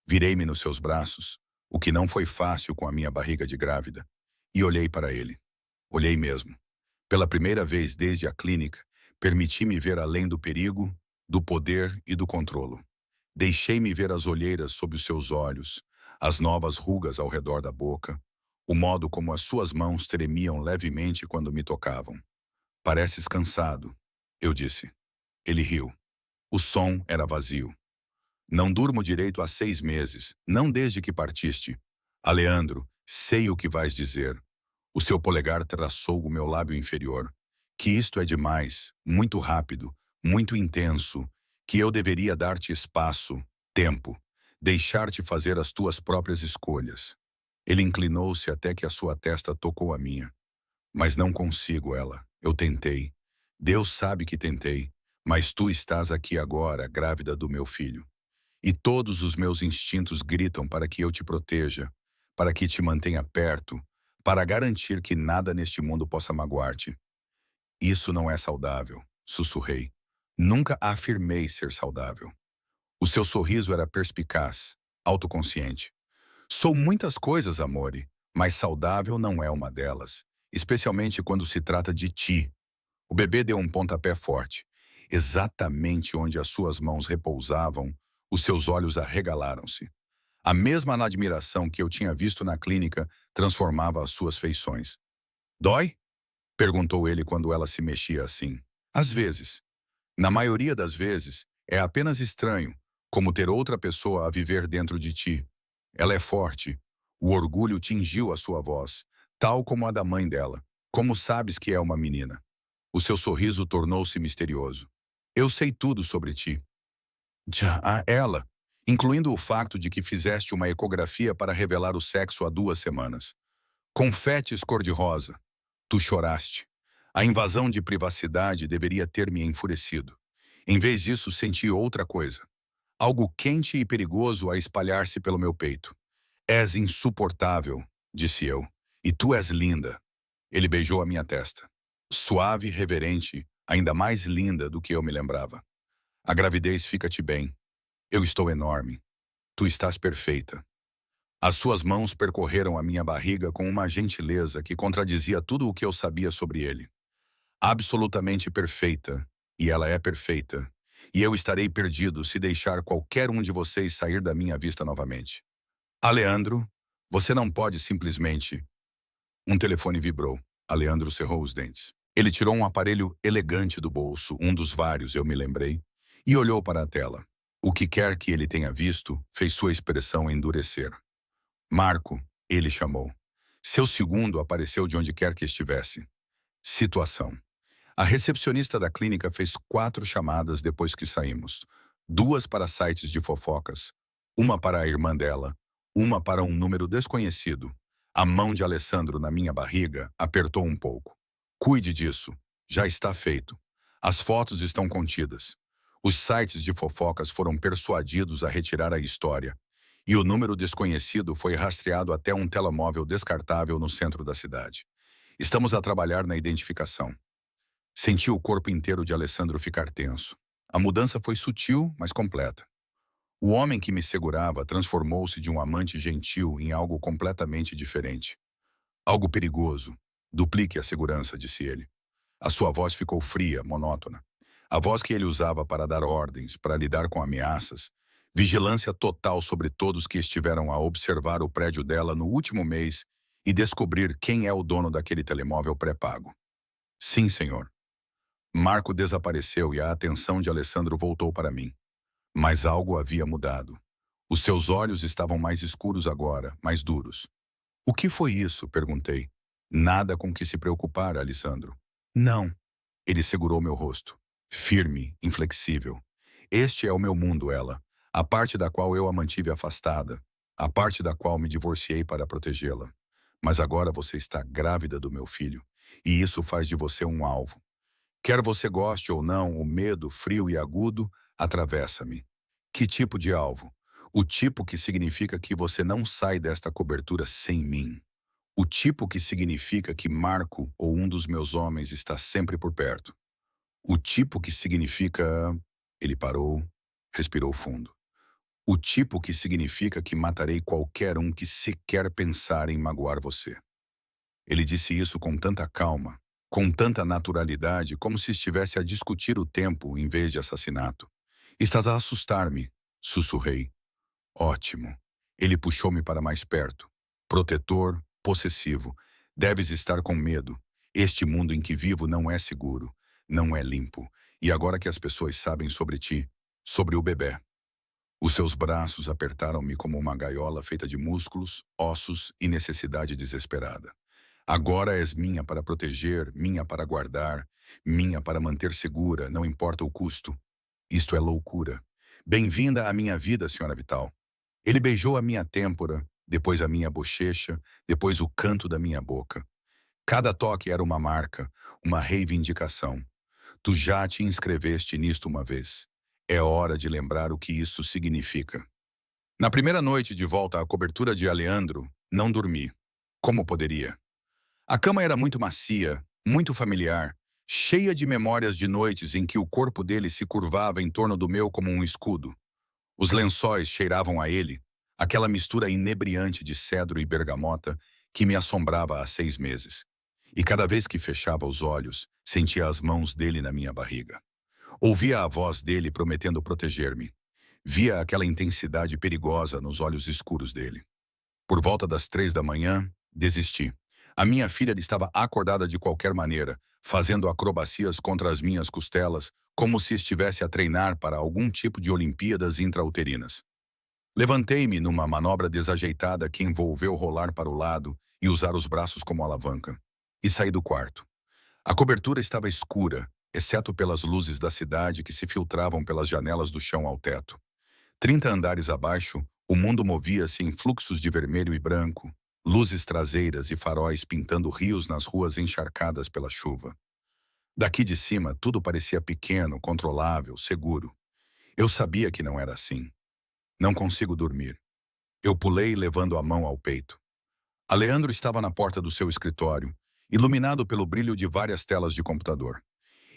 Virei-me nos seus braços, o que não foi fácil com a minha barriga de grávida, e olhei para ele. Olhei mesmo. Pela primeira vez desde a clínica, permiti-me ver além do perigo, do poder e do controlo. Deixei-me ver as olheiras sob os seus olhos, as novas rugas ao redor da boca, o modo como as suas mãos tremiam levemente quando me tocavam. Pareces cansado, eu disse. Ele riu. O som era vazio. Não durmo direito há 6 meses, não desde que partiste. Aleandro, sei o que vais dizer. O seu polegar traçou o meu lábio inferior. Que isto é demais, muito rápido, muito intenso, que eu deveria dar-te espaço, tempo, deixar-te fazer as tuas próprias escolhas. Ele inclinou-se até que a sua testa tocou a minha. Mas não consigo, ela. Eu tentei. Deus sabe que tentei. Mas tu estás aqui agora, grávida do meu filho. E todos os meus instintos gritam para que eu te proteja, para que te mantenha perto, para garantir que nada neste mundo possa magoar-te. Isso não é saudável, sussurrei. Nunca afirmei ser saudável. O seu sorriso era perspicaz, autoconsciente. Sou muitas coisas, amore, mas saudável não é uma delas, especialmente quando se trata de ti. O bebê deu um pontapé forte. Exatamente onde as suas mãos repousavam, os seus olhos arregalaram-se. A mesma admiração que eu tinha visto na clínica transformava as suas feições. Dói? Perguntou ele quando ela se mexia assim. Às vezes. Na maioria das vezes, é apenas estranho, como ter outra pessoa a viver dentro de ti. Ela é forte. O orgulho tingiu a sua voz, tal como a da mãe dela. Como sabes que é uma menina? O seu sorriso tornou-se misterioso. Eu sei tudo sobre ti. Já ela, incluindo o facto de que fizeste uma ecografia para revelar o sexo há 2 semanas. Confetes cor-de-rosa. Tu choraste. A invasão de privacidade deveria ter me enfurecido. Em vez disso, senti outra coisa. Algo quente e perigoso a espalhar-se pelo meu peito. És insuportável, disse eu. E tu és linda. Ele beijou a minha testa. Suave e reverente, ainda mais linda do que eu me lembrava. A gravidez fica-te bem. Eu estou enorme. Tu estás perfeita. As suas mãos percorreram a minha barriga com uma gentileza que contradizia tudo o que eu sabia sobre ele. Absolutamente perfeita, e ela é perfeita. E eu estarei perdido se deixar qualquer um de vocês sair da minha vista novamente. Aleandro, você não pode simplesmente... Um telefone vibrou. Aleandro cerrou os dentes. Ele tirou um aparelho elegante do bolso, um dos vários, eu me lembrei, e olhou para a tela. O que quer que ele tenha visto fez sua expressão endurecer. Marco, ele chamou. Seu segundo apareceu de onde quer que estivesse. Situação. A recepcionista da clínica fez 4 chamadas depois que saímos. 2 para sites de fofocas, uma para a irmã dela, uma para um número desconhecido. A mão de Alessandro na minha barriga apertou um pouco. Cuide disso. Já está feito. As fotos estão contidas. Os sites de fofocas foram persuadidos a retirar a história. E o número desconhecido foi rastreado até um telemóvel descartável no centro da cidade. Estamos a trabalhar na identificação. Senti o corpo inteiro de Alessandro ficar tenso. A mudança foi sutil, mas completa. O homem que me segurava transformou-se de um amante gentil em algo completamente diferente. Algo perigoso. Duplique a segurança, disse ele. A sua voz ficou fria, monótona. A voz que ele usava para dar ordens, para lidar com ameaças. Vigilância total sobre todos que estiveram a observar o prédio dela no último mês e descobrir quem é o dono daquele telemóvel pré-pago. Sim, senhor. Marco desapareceu e a atenção de Alessandro voltou para mim. Mas algo havia mudado. Os seus olhos estavam mais escuros agora, mais duros. O que foi isso? Perguntei. Nada com que se preocupar, Alessandro. Não. Ele segurou meu rosto. Firme, inflexível. Este é o meu mundo, ela. A parte da qual eu a mantive afastada. A parte da qual me divorciei para protegê-la. Mas agora você está grávida do meu filho. E isso faz de você um alvo. Quer você goste ou não, o medo, frio e agudo, atravessa-me. Que tipo de alvo? O tipo que significa que você não sai desta cobertura sem mim. O tipo que significa que Marco ou um dos meus homens está sempre por perto. O tipo que significa... Ele parou, respirou fundo. O tipo que significa que matarei qualquer um que sequer pensar em magoar você. Ele disse isso com tanta calma, com tanta naturalidade, como se estivesse a discutir o tempo em vez de assassinato. Estás a assustar-me, sussurrei. Ótimo. Ele puxou-me para mais perto. Protetor, possessivo. Deves estar com medo. Este mundo em que vivo não é seguro, não é limpo. E agora que as pessoas sabem sobre ti, sobre o bebê. Os seus braços apertaram-me como uma gaiola feita de músculos, ossos e necessidade desesperada. Agora és minha para proteger, minha para guardar, minha para manter segura, não importa o custo. Isto é loucura. Bem-vinda à minha vida, senhora Vital. Ele beijou a minha têmpora, depois a minha bochecha, depois o canto da minha boca. Cada toque era uma marca, uma reivindicação. Tu já te inscreveste nisto uma vez. É hora de lembrar o que isso significa. Na primeira noite de volta à cobertura de Aleandro, não dormi. Como poderia? A cama era muito macia, muito familiar, cheia de memórias de noites em que o corpo dele se curvava em torno do meu como um escudo. Os lençóis cheiravam a ele, aquela mistura inebriante de cedro e bergamota que me assombrava há 6 meses. E cada vez que fechava os olhos, sentia as mãos dele na minha barriga. Ouvia a voz dele prometendo proteger-me. Via aquela intensidade perigosa nos olhos escuros dele. Por volta das 3 da manhã, desisti. A minha filha estava acordada de qualquer maneira, fazendo acrobacias contra as minhas costelas, como se estivesse a treinar para algum tipo de Olimpíadas intrauterinas. Levantei-me numa manobra desajeitada que envolveu rolar para o lado e usar os braços como alavanca. E saí do quarto. A cobertura estava escura, exceto pelas luzes da cidade que se filtravam pelas janelas do chão ao teto. 30 andares abaixo, o mundo movia-se em fluxos de vermelho e branco, luzes traseiras e faróis pintando rios nas ruas encharcadas pela chuva. Daqui de cima, tudo parecia pequeno, controlável, seguro. Eu sabia que não era assim. Não consigo dormir. Eu pulei levando a mão ao peito. Aleandro estava na porta do seu escritório, iluminado pelo brilho de várias telas de computador.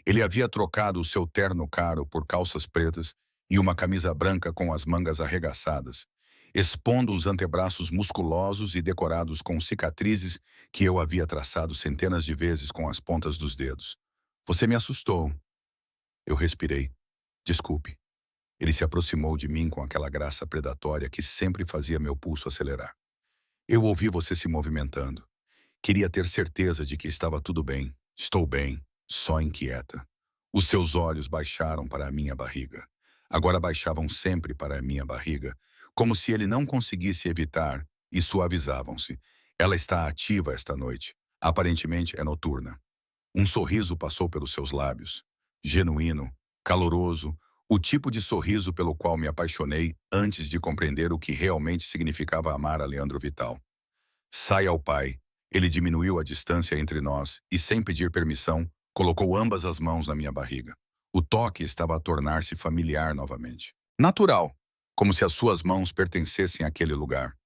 Ele havia trocado o seu terno caro por calças pretas e uma camisa branca com as mangas arregaçadas, expondo os antebraços musculosos e decorados com cicatrizes que eu havia traçado centenas de vezes com as pontas dos dedos. Você me assustou. Eu respirei. Desculpe. Ele se aproximou de mim com aquela graça predatória que sempre fazia meu pulso acelerar. Eu ouvi você se movimentando. Queria ter certeza de que estava tudo bem. Estou bem, só inquieta. Os seus olhos baixaram para a minha barriga. Agora baixavam sempre para a minha barriga, como se ele não conseguisse evitar, e suavizavam-se. Ela está ativa esta noite. Aparentemente é noturna. Um sorriso passou pelos seus lábios. Genuíno, caloroso, o tipo de sorriso pelo qual me apaixonei antes de compreender o que realmente significava amar a Leandro Vital. Sai ao pai. Ele diminuiu a distância entre nós e, sem pedir permissão, colocou ambas as mãos na minha barriga. O toque estava a tornar-se familiar novamente. Natural, como se as suas mãos pertencessem àquele lugar.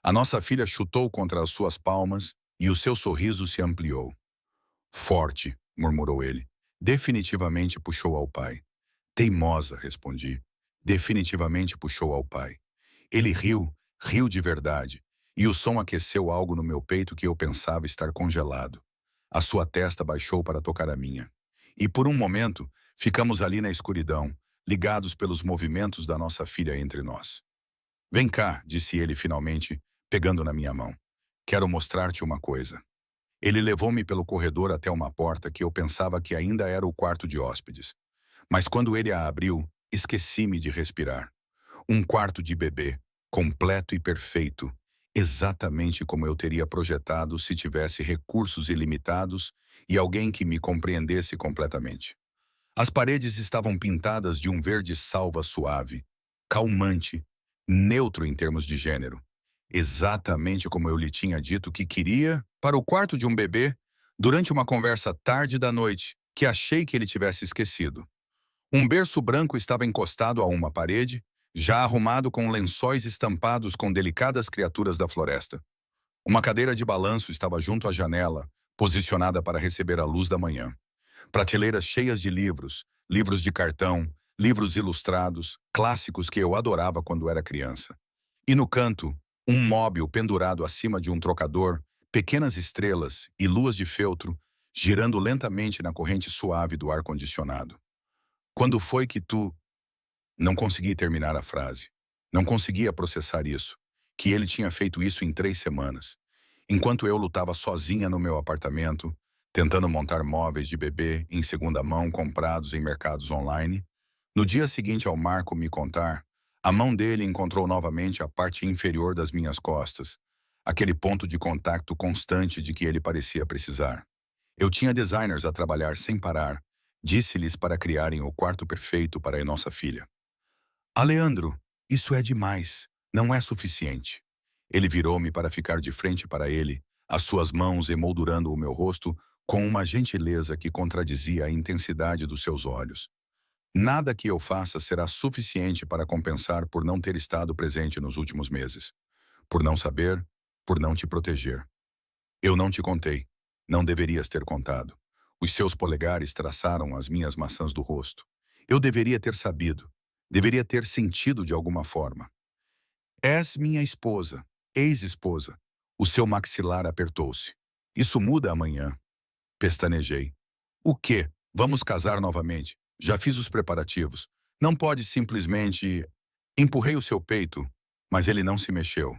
A nossa filha chutou contra as suas palmas e o seu sorriso se ampliou. Forte, murmurou ele. Definitivamente puxou ao pai. Teimosa, respondi. Definitivamente puxou ao pai. Ele riu, riu de verdade, e o som aqueceu algo no meu peito que eu pensava estar congelado. A sua testa baixou para tocar a minha. E por um momento, ficamos ali na escuridão, ligados pelos movimentos da nossa filha entre nós. Vem cá, disse ele finalmente, pegando na minha mão. Quero mostrar-te uma coisa. Ele levou-me pelo corredor até uma porta que eu pensava que ainda era o quarto de hóspedes. Mas quando ele a abriu, esqueci-me de respirar. Um quarto de bebê, completo e perfeito, exatamente como eu teria projetado se tivesse recursos ilimitados e alguém que me compreendesse completamente. As paredes estavam pintadas de um verde salva suave, calmante, neutro em termos de gênero. Exatamente como eu lhe tinha dito que queria para o quarto de um bebê durante uma conversa tarde da noite que achei que ele tivesse esquecido. Um berço branco estava encostado a uma parede, já arrumado com lençóis estampados com delicadas criaturas da floresta. Uma cadeira de balanço estava junto à janela, posicionada para receber a luz da manhã. Prateleiras cheias de livros, livros de cartão, livros ilustrados, clássicos que eu adorava quando era criança. E no canto, um móvel pendurado acima de um trocador, pequenas estrelas e luas de feltro, girando lentamente na corrente suave do ar-condicionado. Quando foi que tu... Não consegui terminar a frase. Não conseguia processar isso. Que ele tinha feito isso em 3 semanas. Enquanto eu lutava sozinha no meu apartamento, tentando montar móveis de bebê em segunda mão comprados em mercados online, no dia seguinte ao Marco me contar, a mão dele encontrou novamente a parte inferior das minhas costas, aquele ponto de contato constante de que ele parecia precisar. Eu tinha designers a trabalhar sem parar, disse-lhes para criarem o quarto perfeito para a nossa filha. Aleandro, isso é demais. Não é suficiente. Ele virou-me para ficar de frente para ele, as suas mãos emoldurando o meu rosto com uma gentileza que contradizia a intensidade dos seus olhos. Nada que eu faça será suficiente para compensar por não ter estado presente nos últimos meses. Por não saber, por não te proteger. Eu não te contei. Não deverias ter contado. Os seus polegares traçaram as minhas maçãs do rosto. Eu deveria ter sabido. Deveria ter sentido de alguma forma. És minha esposa, ex-esposa. O seu maxilar apertou-se. Isso muda amanhã. Pestanejei. O quê? Vamos casar novamente. Já fiz os preparativos. Não pode simplesmente... Empurrei o seu peito, mas ele não se mexeu.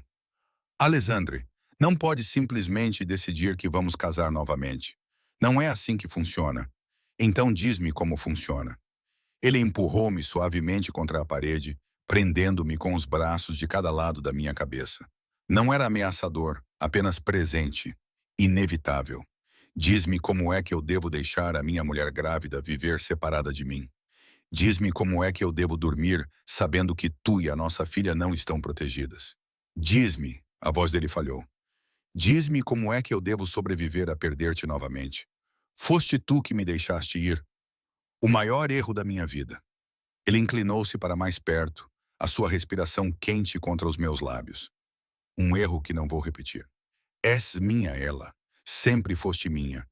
Alexandre, não pode simplesmente decidir que vamos casar novamente. Não é assim que funciona. Então diz-me como funciona. Ele empurrou-me suavemente contra a parede, prendendo-me com os braços de cada lado da minha cabeça. Não era ameaçador, apenas presente, inevitável. Diz-me como é que eu devo deixar a minha mulher grávida viver separada de mim. Diz-me como é que eu devo dormir sabendo que tu e a nossa filha não estão protegidas. Diz-me, a voz dele falhou. Diz-me como é que eu devo sobreviver a perder-te novamente. Foste tu que me deixaste ir. O maior erro da minha vida. Ele inclinou-se para mais perto, a sua respiração quente contra os meus lábios. Um erro que não vou repetir. És minha ela. Sempre foste minha.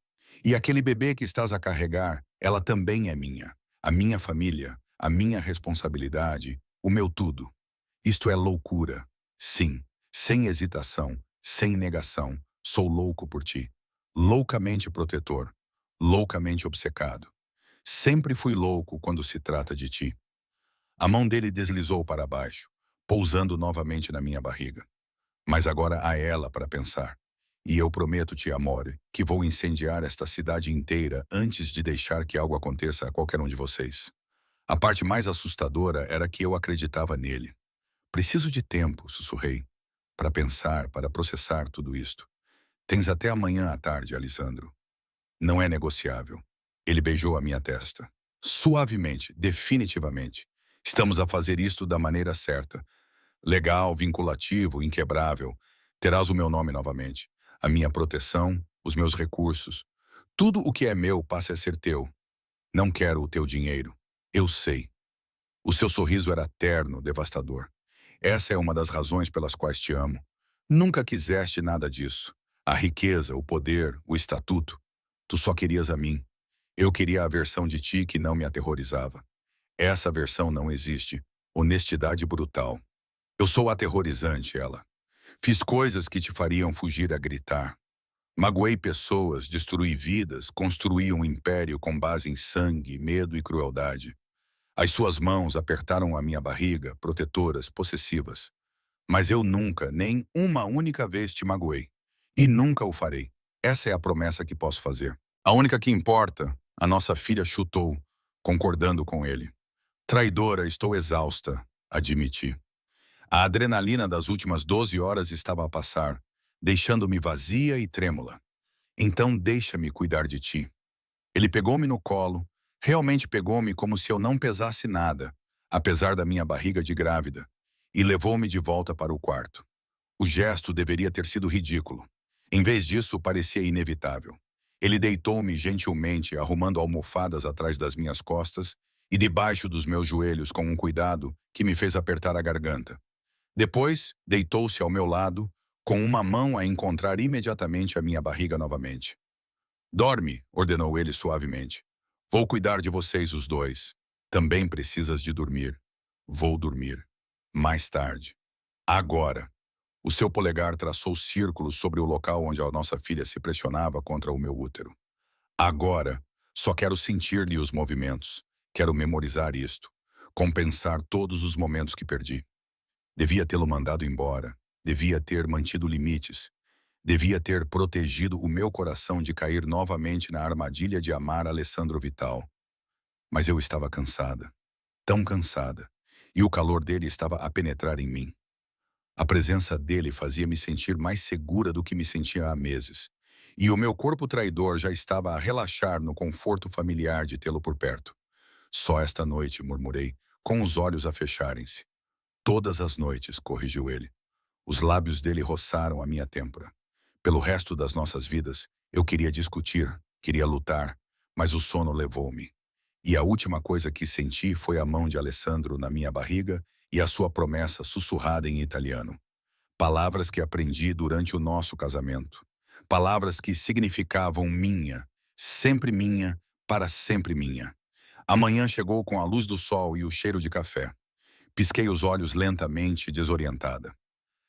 E aquele bebê que estás a carregar, ela também é minha. A minha família, a minha responsabilidade, o meu tudo. Isto é loucura. Sim, sem hesitação, sem negação, sou louco por ti. Loucamente protetor, loucamente obcecado. Sempre fui louco quando se trata de ti. A mão dele deslizou para baixo, pousando novamente na minha barriga. Mas agora há ela para pensar. E eu prometo-te, amore, que vou incendiar esta cidade inteira antes de deixar que algo aconteça a qualquer um de vocês. A parte mais assustadora era que eu acreditava nele. Preciso de tempo, sussurrei, para pensar, para processar tudo isto. Tens até amanhã à tarde, Alessandro. Não é negociável. Ele beijou a minha testa. Suavemente, definitivamente. Estamos a fazer isto da maneira certa. Legal, vinculativo, inquebrável. Terás o meu nome novamente. A minha proteção, os meus recursos. Tudo o que é meu passa a ser teu. Não quero o teu dinheiro. Eu sei. O seu sorriso era terno, devastador. Essa é uma das razões pelas quais te amo. Nunca quiseste nada disso. A riqueza, o poder, o estatuto. Tu só querias a mim. Eu queria a versão de ti que não me aterrorizava. Essa versão não existe. Honestidade brutal. Eu sou aterrorizante, ela. Fiz coisas que te fariam fugir a gritar. Magoei pessoas, destruí vidas, construí um império com base em sangue, medo e crueldade. As suas mãos apertaram a minha barriga, protetoras, possessivas. Mas eu nunca, nem uma única vez te magoei. E nunca o farei. Essa é a promessa que posso fazer. A única que importa, a nossa filha chutou, concordando com ele. Traidora, estou exausta, admiti. A adrenalina das últimas 12 horas estava a passar, deixando-me vazia e trêmula. Então deixa-me cuidar de ti. Ele pegou-me no colo, realmente pegou-me como se eu não pesasse nada, apesar da minha barriga de grávida, e levou-me de volta para o quarto. O gesto deveria ter sido ridículo. Em vez disso, parecia inevitável. Ele deitou-me gentilmente, arrumando almofadas atrás das minhas costas e debaixo dos meus joelhos com um cuidado que me fez apertar a garganta. Depois, deitou-se ao meu lado, com uma mão a encontrar imediatamente a minha barriga novamente. Dorme, ordenou ele suavemente. Vou cuidar de vocês os dois. Também precisas de dormir. Vou dormir. Mais tarde. Agora. O seu polegar traçou círculos sobre o local onde a nossa filha se pressionava contra o meu útero. Agora. Só quero sentir-lhe os movimentos. Quero memorizar isto. Compensar todos os momentos que perdi. Devia tê-lo mandado embora. Devia ter mantido limites. Devia ter protegido o meu coração de cair novamente na armadilha de amar Alessandro Vital. Mas eu estava cansada. Tão cansada. E o calor dele estava a penetrar em mim. A presença dele fazia-me sentir mais segura do que me sentia há meses. E o meu corpo traidor já estava a relaxar no conforto familiar de tê-lo por perto. Só esta noite, murmurei, com os olhos a fecharem-se. Todas as noites, corrigiu ele. Os lábios dele roçaram a minha têmpora. Pelo resto das nossas vidas, eu queria discutir, queria lutar, mas o sono levou-me. E a última coisa que senti foi a mão de Alessandro na minha barriga e a sua promessa sussurrada em italiano. Palavras que aprendi durante o nosso casamento. Palavras que significavam minha, sempre minha, para sempre minha. A manhã chegou com a luz do sol e o cheiro de café. Pisquei os olhos lentamente, desorientada.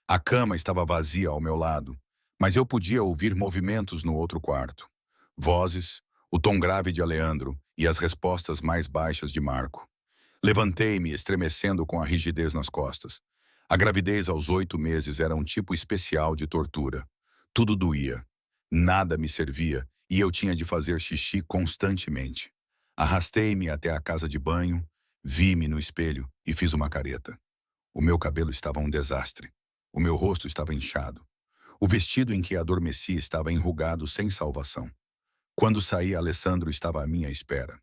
A cama estava vazia ao meu lado, mas eu podia ouvir movimentos no outro quarto. Vozes, o tom grave de Aleandro e as respostas mais baixas de Marco. Levantei-me, estremecendo com a rigidez nas costas. A gravidez aos 8 meses era um tipo especial de tortura. Tudo doía. Nada me servia e eu tinha de fazer xixi constantemente. Arrastei-me até a casa de banho, vi-me no espelho e fiz uma careta. O meu cabelo estava um desastre. O meu rosto estava inchado. O vestido em que adormeci estava enrugado sem salvação. Quando saí, Alessandro estava à minha espera.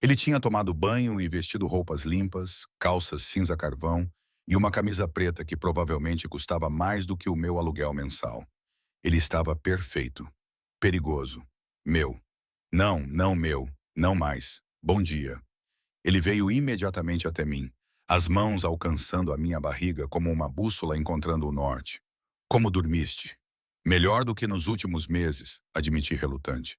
Ele tinha tomado banho e vestido roupas limpas, calças cinza-carvão e uma camisa preta que provavelmente custava mais do que o meu aluguel mensal. Ele estava perfeito. Perigoso. Meu. Não, não meu. Não mais. Bom dia. Ele veio imediatamente até mim, as mãos alcançando a minha barriga como uma bússola encontrando o norte. Como dormiste? Melhor do que nos últimos meses, admiti relutante.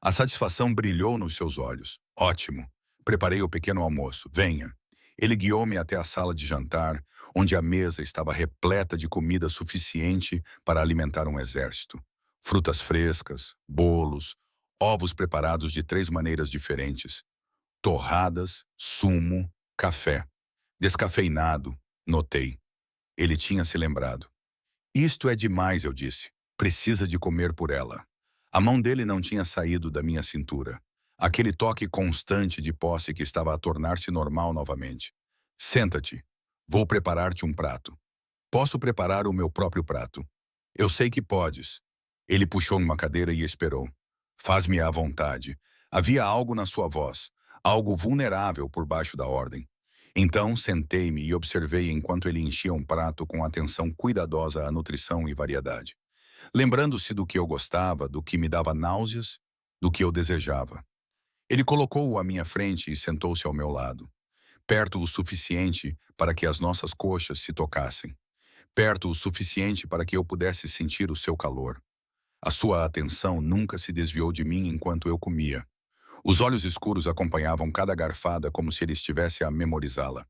A satisfação brilhou nos seus olhos. Ótimo. Preparei o pequeno almoço. Venha. Ele guiou-me até a sala de jantar, onde a mesa estava repleta de comida suficiente para alimentar um exército. Frutas frescas, bolos, ovos preparados de 3 maneiras diferentes, torradas, sumo, café. Descafeinado, notei. Ele tinha se lembrado. Isto é demais, eu disse. Precisa de comer por ela. A mão dele não tinha saído da minha cintura. Aquele toque constante de posse que estava a tornar-se normal novamente. Senta-te. Vou preparar-te um prato. Posso preparar o meu próprio prato. Eu sei que podes. Ele puxou numa cadeira e esperou. Faz-me à vontade. Havia algo na sua voz, algo vulnerável por baixo da ordem. Então sentei-me e observei enquanto ele enchia um prato com atenção cuidadosa à nutrição e variedade. Lembrando-se do que eu gostava, do que me dava náuseas, do que eu desejava. Ele colocou-o à minha frente e sentou-se ao meu lado, perto o suficiente para que as nossas coxas se tocassem, perto o suficiente para que eu pudesse sentir o seu calor. A sua atenção nunca se desviou de mim enquanto eu comia. Os olhos escuros acompanhavam cada garfada como se ele estivesse a memorizá-la.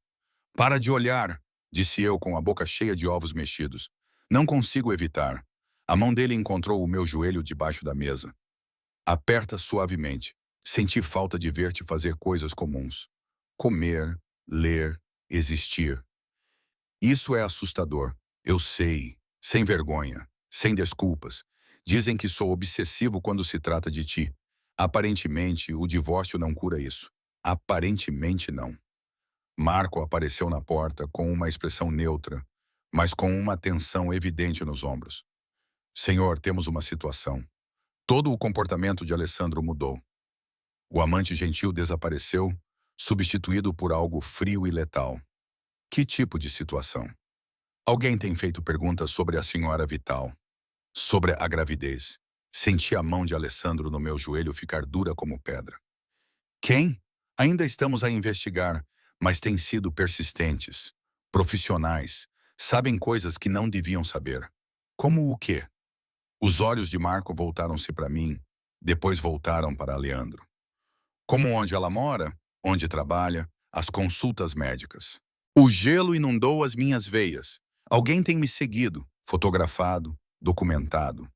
Para de olhar, disse eu com a boca cheia de ovos mexidos. Não consigo evitar. A mão dele encontrou o meu joelho debaixo da mesa. Aperta suavemente. Senti falta de ver-te fazer coisas comuns. Comer, ler, existir. Isso é assustador. Eu sei. Sem vergonha. Sem desculpas. Dizem que sou obsessivo quando se trata de ti. Aparentemente, o divórcio não cura isso. Aparentemente não. Marco apareceu na porta com uma expressão neutra, mas com uma tensão evidente nos ombros. Senhor, temos uma situação. Todo o comportamento de Alessandro mudou. O amante gentil desapareceu, substituído por algo frio e letal. Que tipo de situação? Alguém tem feito perguntas sobre a senhora Vital, sobre a gravidez. Senti a mão de Alessandro no meu joelho ficar dura como pedra. Quem? Ainda estamos a investigar, mas têm sido persistentes, profissionais, sabem coisas que não deviam saber. Como o quê? Os olhos de Marco voltaram-se para mim, depois voltaram para Leandro. Como onde ela mora, onde trabalha, as consultas médicas. O gelo inundou as minhas veias. Alguém tem me seguido, fotografado, documentado.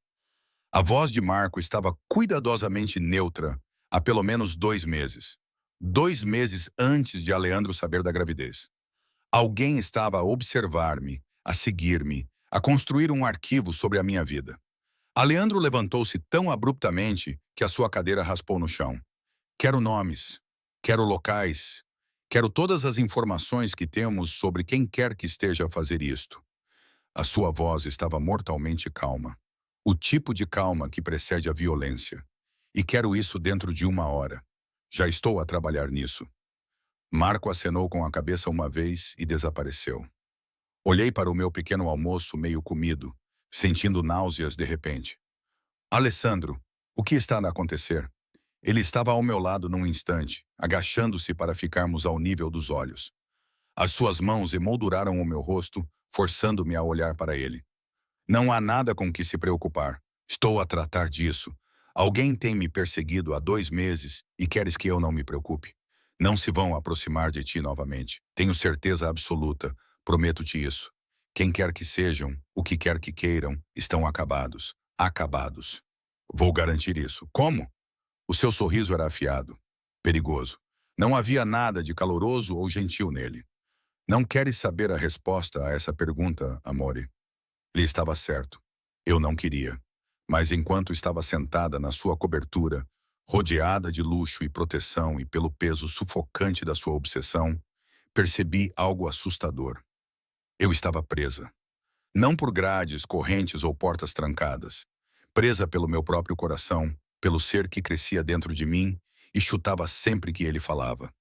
A voz de Marco estava cuidadosamente neutra há pelo menos 2 meses. 2 meses antes de Aleandro saber da gravidez. Alguém estava a observar-me, a seguir-me, a construir um arquivo sobre a minha vida. Aleandro levantou-se tão abruptamente que a sua cadeira raspou no chão. Quero nomes, quero locais, quero todas as informações que temos sobre quem quer que esteja a fazer isto. A sua voz estava mortalmente calma. O tipo de calma que precede a violência. E quero isso dentro de 1 hora. Já estou a trabalhar nisso. Marco acenou com a cabeça uma vez e desapareceu. Olhei para o meu pequeno almoço meio comido, sentindo náuseas de repente. Alessandro, o que está a acontecer? Ele estava ao meu lado num instante, agachando-se para ficarmos ao nível dos olhos. As suas mãos emolduraram o meu rosto, forçando-me a olhar para ele. Não há nada com que se preocupar. Estou a tratar disso. Alguém tem me perseguido há 2 meses e queres que eu não me preocupe? Não se vão aproximar de ti novamente. Tenho certeza absoluta. Prometo-te isso. Quem quer que sejam, o que quer que queiram, estão acabados. Acabados. Vou garantir isso. Como? O seu sorriso era afiado. Perigoso. Não havia nada de caloroso ou gentil nele. Não queres saber a resposta a essa pergunta, Amore? Ele estava certo. Eu não queria. Mas enquanto estava sentada na sua cobertura, rodeada de luxo e proteção e pelo peso sufocante da sua obsessão, percebi algo assustador. Eu estava presa. Não por grades, correntes ou portas trancadas. Presa pelo meu próprio coração, pelo ser que crescia dentro de mim e chutava sempre que ele falava.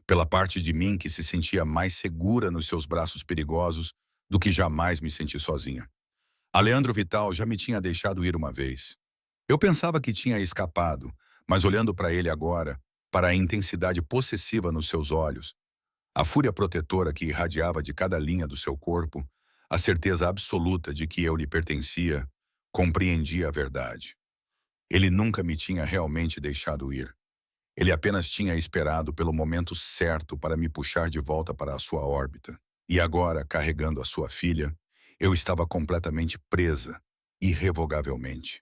Pela parte de mim que se sentia mais segura nos seus braços perigosos do que jamais me senti sozinha. Aleandro Vital já me tinha deixado ir uma vez. Eu pensava que tinha escapado, mas olhando para ele agora, para a intensidade possessiva nos seus olhos, a fúria protetora que irradiava de cada linha do seu corpo, a certeza absoluta de que eu lhe pertencia, compreendi a verdade. Ele nunca me tinha realmente deixado ir. Ele apenas tinha esperado pelo momento certo para me puxar de volta para a sua órbita. E agora, carregando a sua filha, eu estava completamente presa, irrevogavelmente.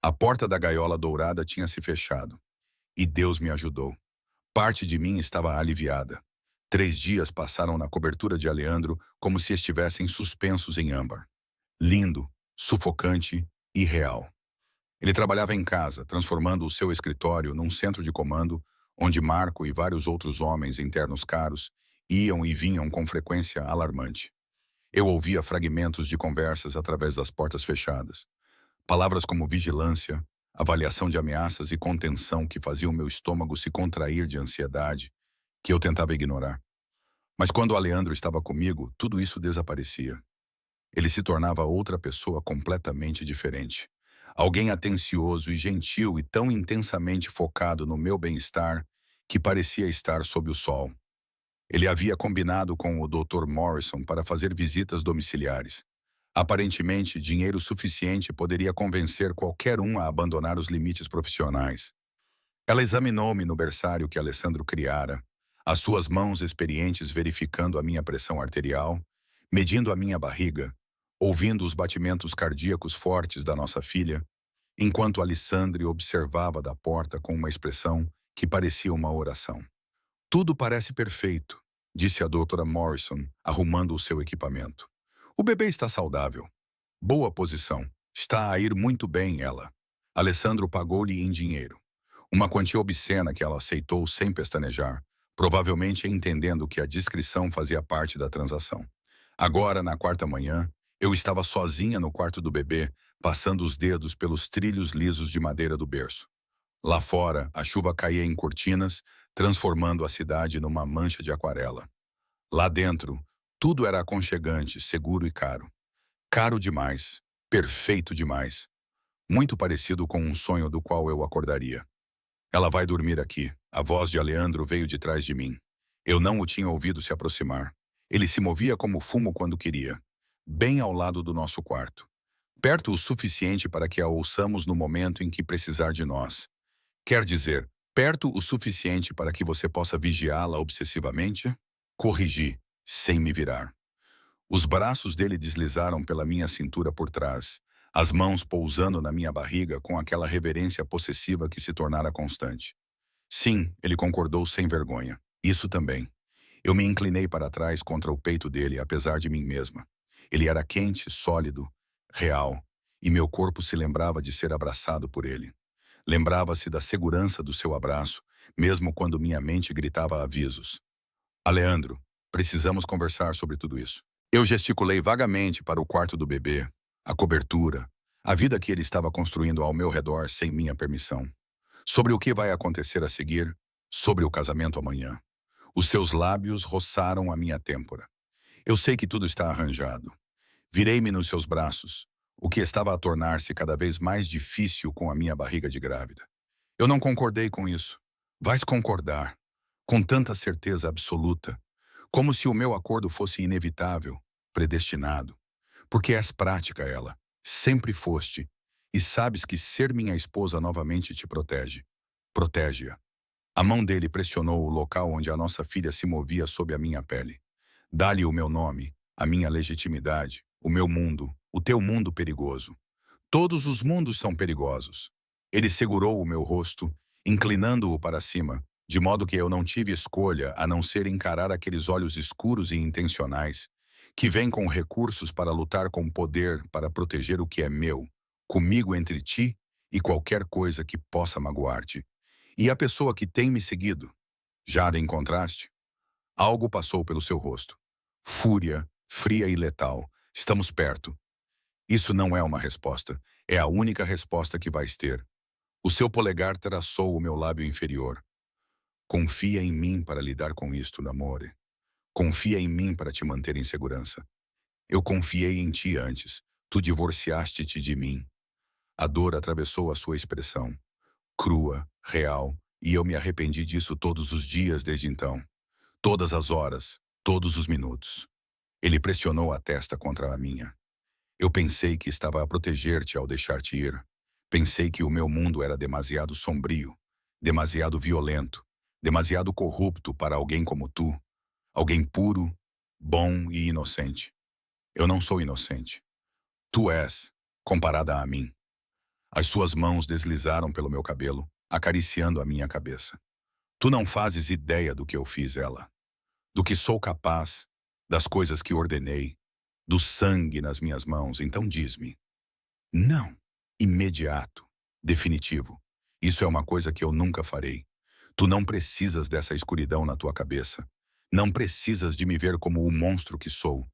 A porta da gaiola dourada tinha se fechado. E Deus me ajudou. Parte de mim estava aliviada. 3 dias passaram na cobertura de Aleandro como se estivessem suspensos em âmbar. Lindo, sufocante e real. Ele trabalhava em casa, transformando o seu escritório num centro de comando, onde Marco e vários outros homens internos caros iam e vinham com frequência alarmante. Eu ouvia fragmentos de conversas através das portas fechadas. Palavras como vigilância, avaliação de ameaças e contenção que faziam meu estômago se contrair de ansiedade, que eu tentava ignorar. Mas quando Aleandro estava comigo, tudo isso desaparecia. Ele se tornava outra pessoa completamente diferente. Alguém atencioso e gentil e tão intensamente focado no meu bem-estar que parecia estar sob o sol. Ele havia combinado com o Dr. Morrison para fazer visitas domiciliares. Aparentemente, dinheiro suficiente poderia convencer qualquer um a abandonar os limites profissionais. Ela examinou-me no berçário que Alessandro criara, as suas mãos experientes verificando a minha pressão arterial, medindo a minha barriga, ouvindo os batimentos cardíacos fortes da nossa filha, enquanto Alessandre observava da porta com uma expressão que parecia uma oração. Tudo parece perfeito, disse a doutora Morrison, arrumando o seu equipamento. O bebê está saudável. Boa posição. Está a ir muito bem, ela. Alessandro pagou-lhe em dinheiro. Uma quantia obscena que ela aceitou sem pestanejar, provavelmente entendendo que a discrição fazia parte da transação. Agora, na quarta manhã, eu estava sozinha no quarto do bebê, passando os dedos pelos trilhos lisos de madeira do berço. Lá fora, a chuva caía em cortinas, transformando a cidade numa mancha de aquarela. Lá dentro, tudo era aconchegante, seguro e caro. Caro demais, perfeito demais, muito parecido com um sonho do qual eu acordaria. Ela vai dormir aqui. A voz de Aleandro veio de trás de mim. Eu não o tinha ouvido se aproximar. Ele se movia como fumo quando queria, bem ao lado do nosso quarto. Perto o suficiente para que a ouçamos no momento em que precisar de nós. Quer dizer, perto o suficiente para que você possa vigiá-la obsessivamente? Corrigi, sem me virar. Os braços dele deslizaram pela minha cintura por trás, as mãos pousando na minha barriga com aquela reverência possessiva que se tornara constante. Sim, ele concordou sem vergonha. Isso também. Eu me inclinei para trás contra o peito dele, apesar de mim mesma. Ele era quente, sólido, real, e meu corpo se lembrava de ser abraçado por ele. Lembrava-se da segurança do seu abraço, mesmo quando minha mente gritava avisos. Aleandro, precisamos conversar sobre tudo isso. Eu gesticulei vagamente para o quarto do bebê, a cobertura, a vida que ele estava construindo ao meu redor sem minha permissão. Sobre o que vai acontecer a seguir, sobre o casamento amanhã. Os seus lábios roçaram a minha têmpora. Eu sei que tudo está arranjado. Virei-me nos seus braços, o que estava a tornar-se cada vez mais difícil com a minha barriga de grávida. Eu não concordei com isso. Vais concordar, com tanta certeza absoluta, como se o meu acordo fosse inevitável, predestinado. Porque és prática ela, sempre foste, e sabes que ser minha esposa novamente te protege. Protege-a. A mão dele pressionou o local onde a nossa filha se movia sob a minha pele. Dá-lhe o meu nome, a minha legitimidade, o meu mundo, o teu mundo perigoso. Todos os mundos são perigosos. Ele segurou o meu rosto, inclinando-o para cima, de modo que eu não tive escolha a não ser encarar aqueles olhos escuros e intencionais, que vêm com recursos para lutar com poder para proteger o que é meu, comigo entre ti e qualquer coisa que possa magoar-te. E a pessoa que tem me seguido? Já a encontraste? Algo passou pelo seu rosto. Fúria, fria e letal. Estamos perto. Isso não é uma resposta. É a única resposta que vais ter. O seu polegar traçou o meu lábio inferior. Confia em mim para lidar com isto, amore. Confia em mim para te manter em segurança. Eu confiei em ti antes. Tu divorciaste-te de mim. A dor atravessou a sua expressão. Crua, real, e eu me arrependi disso todos os dias desde então. Todas as horas, todos os minutos. Ele pressionou a testa contra a minha. Eu pensei que estava a proteger-te ao deixar-te ir. Pensei que o meu mundo era demasiado sombrio, demasiado violento, demasiado corrupto para alguém como tu. Alguém puro, bom e inocente. Eu não sou inocente. Tu és, comparada a mim. As suas mãos deslizaram pelo meu cabelo, acariciando a minha cabeça. Tu não fazes ideia do que eu fiz, ela. Do que sou capaz, das coisas que ordenei, do sangue nas minhas mãos. Então diz-me. Não. Imediato. Definitivo. Isso é uma coisa que eu nunca farei. Tu não precisas dessa escuridão na tua cabeça. Não precisas de me ver como o monstro que sou.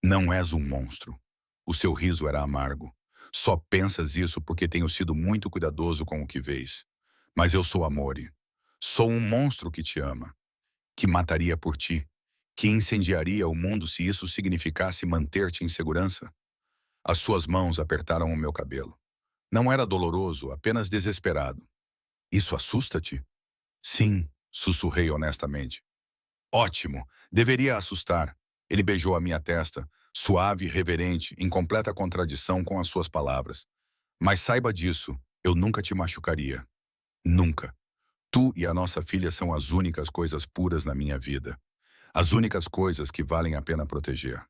Não és um monstro. O seu riso era amargo. Só pensas isso porque tenho sido muito cuidadoso com o que vês. Mas eu sou Amore. Sou um monstro que te ama, que mataria por ti, que incendiaria o mundo se isso significasse manter-te em segurança. As suas mãos apertaram o meu cabelo. Não era doloroso, apenas desesperado. Isso assusta-te? Sim, sussurrei honestamente. Ótimo, deveria assustar. Ele beijou a minha testa, suave e reverente, em completa contradição com as suas palavras. Mas saiba disso, eu nunca te machucaria. Nunca. Tu e a nossa filha são as únicas coisas puras na minha vida. As únicas coisas que valem a pena proteger.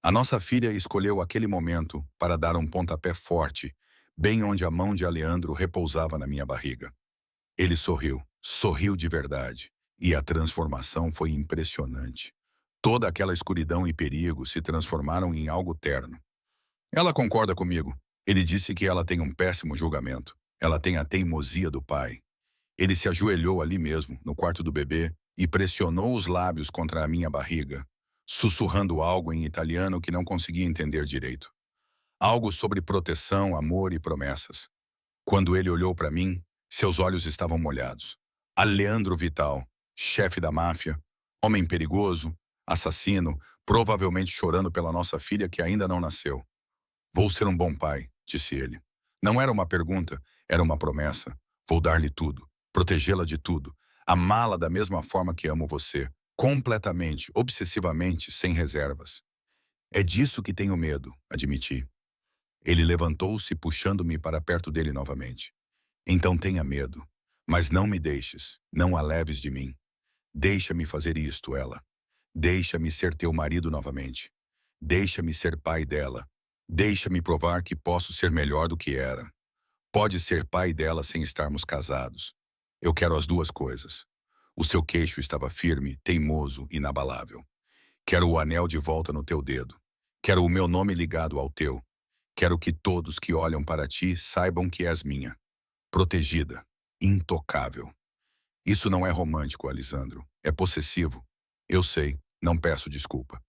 A nossa filha escolheu aquele momento para dar um pontapé forte, bem onde a mão de Aleandro repousava na minha barriga. Ele sorriu, sorriu de verdade, e a transformação foi impressionante. Toda aquela escuridão e perigo se transformaram em algo terno. Ela concorda comigo. Ele disse que ela tem um péssimo julgamento. Ela tem a teimosia do pai. Ele se ajoelhou ali mesmo, no quarto do bebê, e pressionou os lábios contra a minha barriga, sussurrando algo em italiano que não conseguia entender direito. Algo sobre proteção, amor e promessas. Quando ele olhou para mim, seus olhos estavam molhados. Aleandro Vital, chefe da máfia, homem perigoso, assassino, provavelmente chorando pela nossa filha que ainda não nasceu. Vou ser um bom pai, disse ele. Não era uma pergunta, era uma promessa. Vou dar-lhe tudo, protegê-la de tudo, amá-la da mesma forma que amo você, completamente, obsessivamente, sem reservas. É disso que tenho medo, admiti. Ele levantou-se, puxando-me para perto dele novamente. Então tenha medo, mas não me deixes, não a leves de mim. Deixa-me fazer isto, ela. Deixa-me ser teu marido novamente. Deixa-me ser pai dela. Deixa-me provar que posso ser melhor do que era. Pode ser pai dela sem estarmos casados. Eu quero as duas coisas. O seu queixo estava firme, teimoso, inabalável. Quero o anel de volta no teu dedo. Quero o meu nome ligado ao teu. Quero que todos que olham para ti saibam que és minha. Protegida. Intocável. Isso não é romântico, Alisandro. É possessivo. Eu sei, não peço desculpa.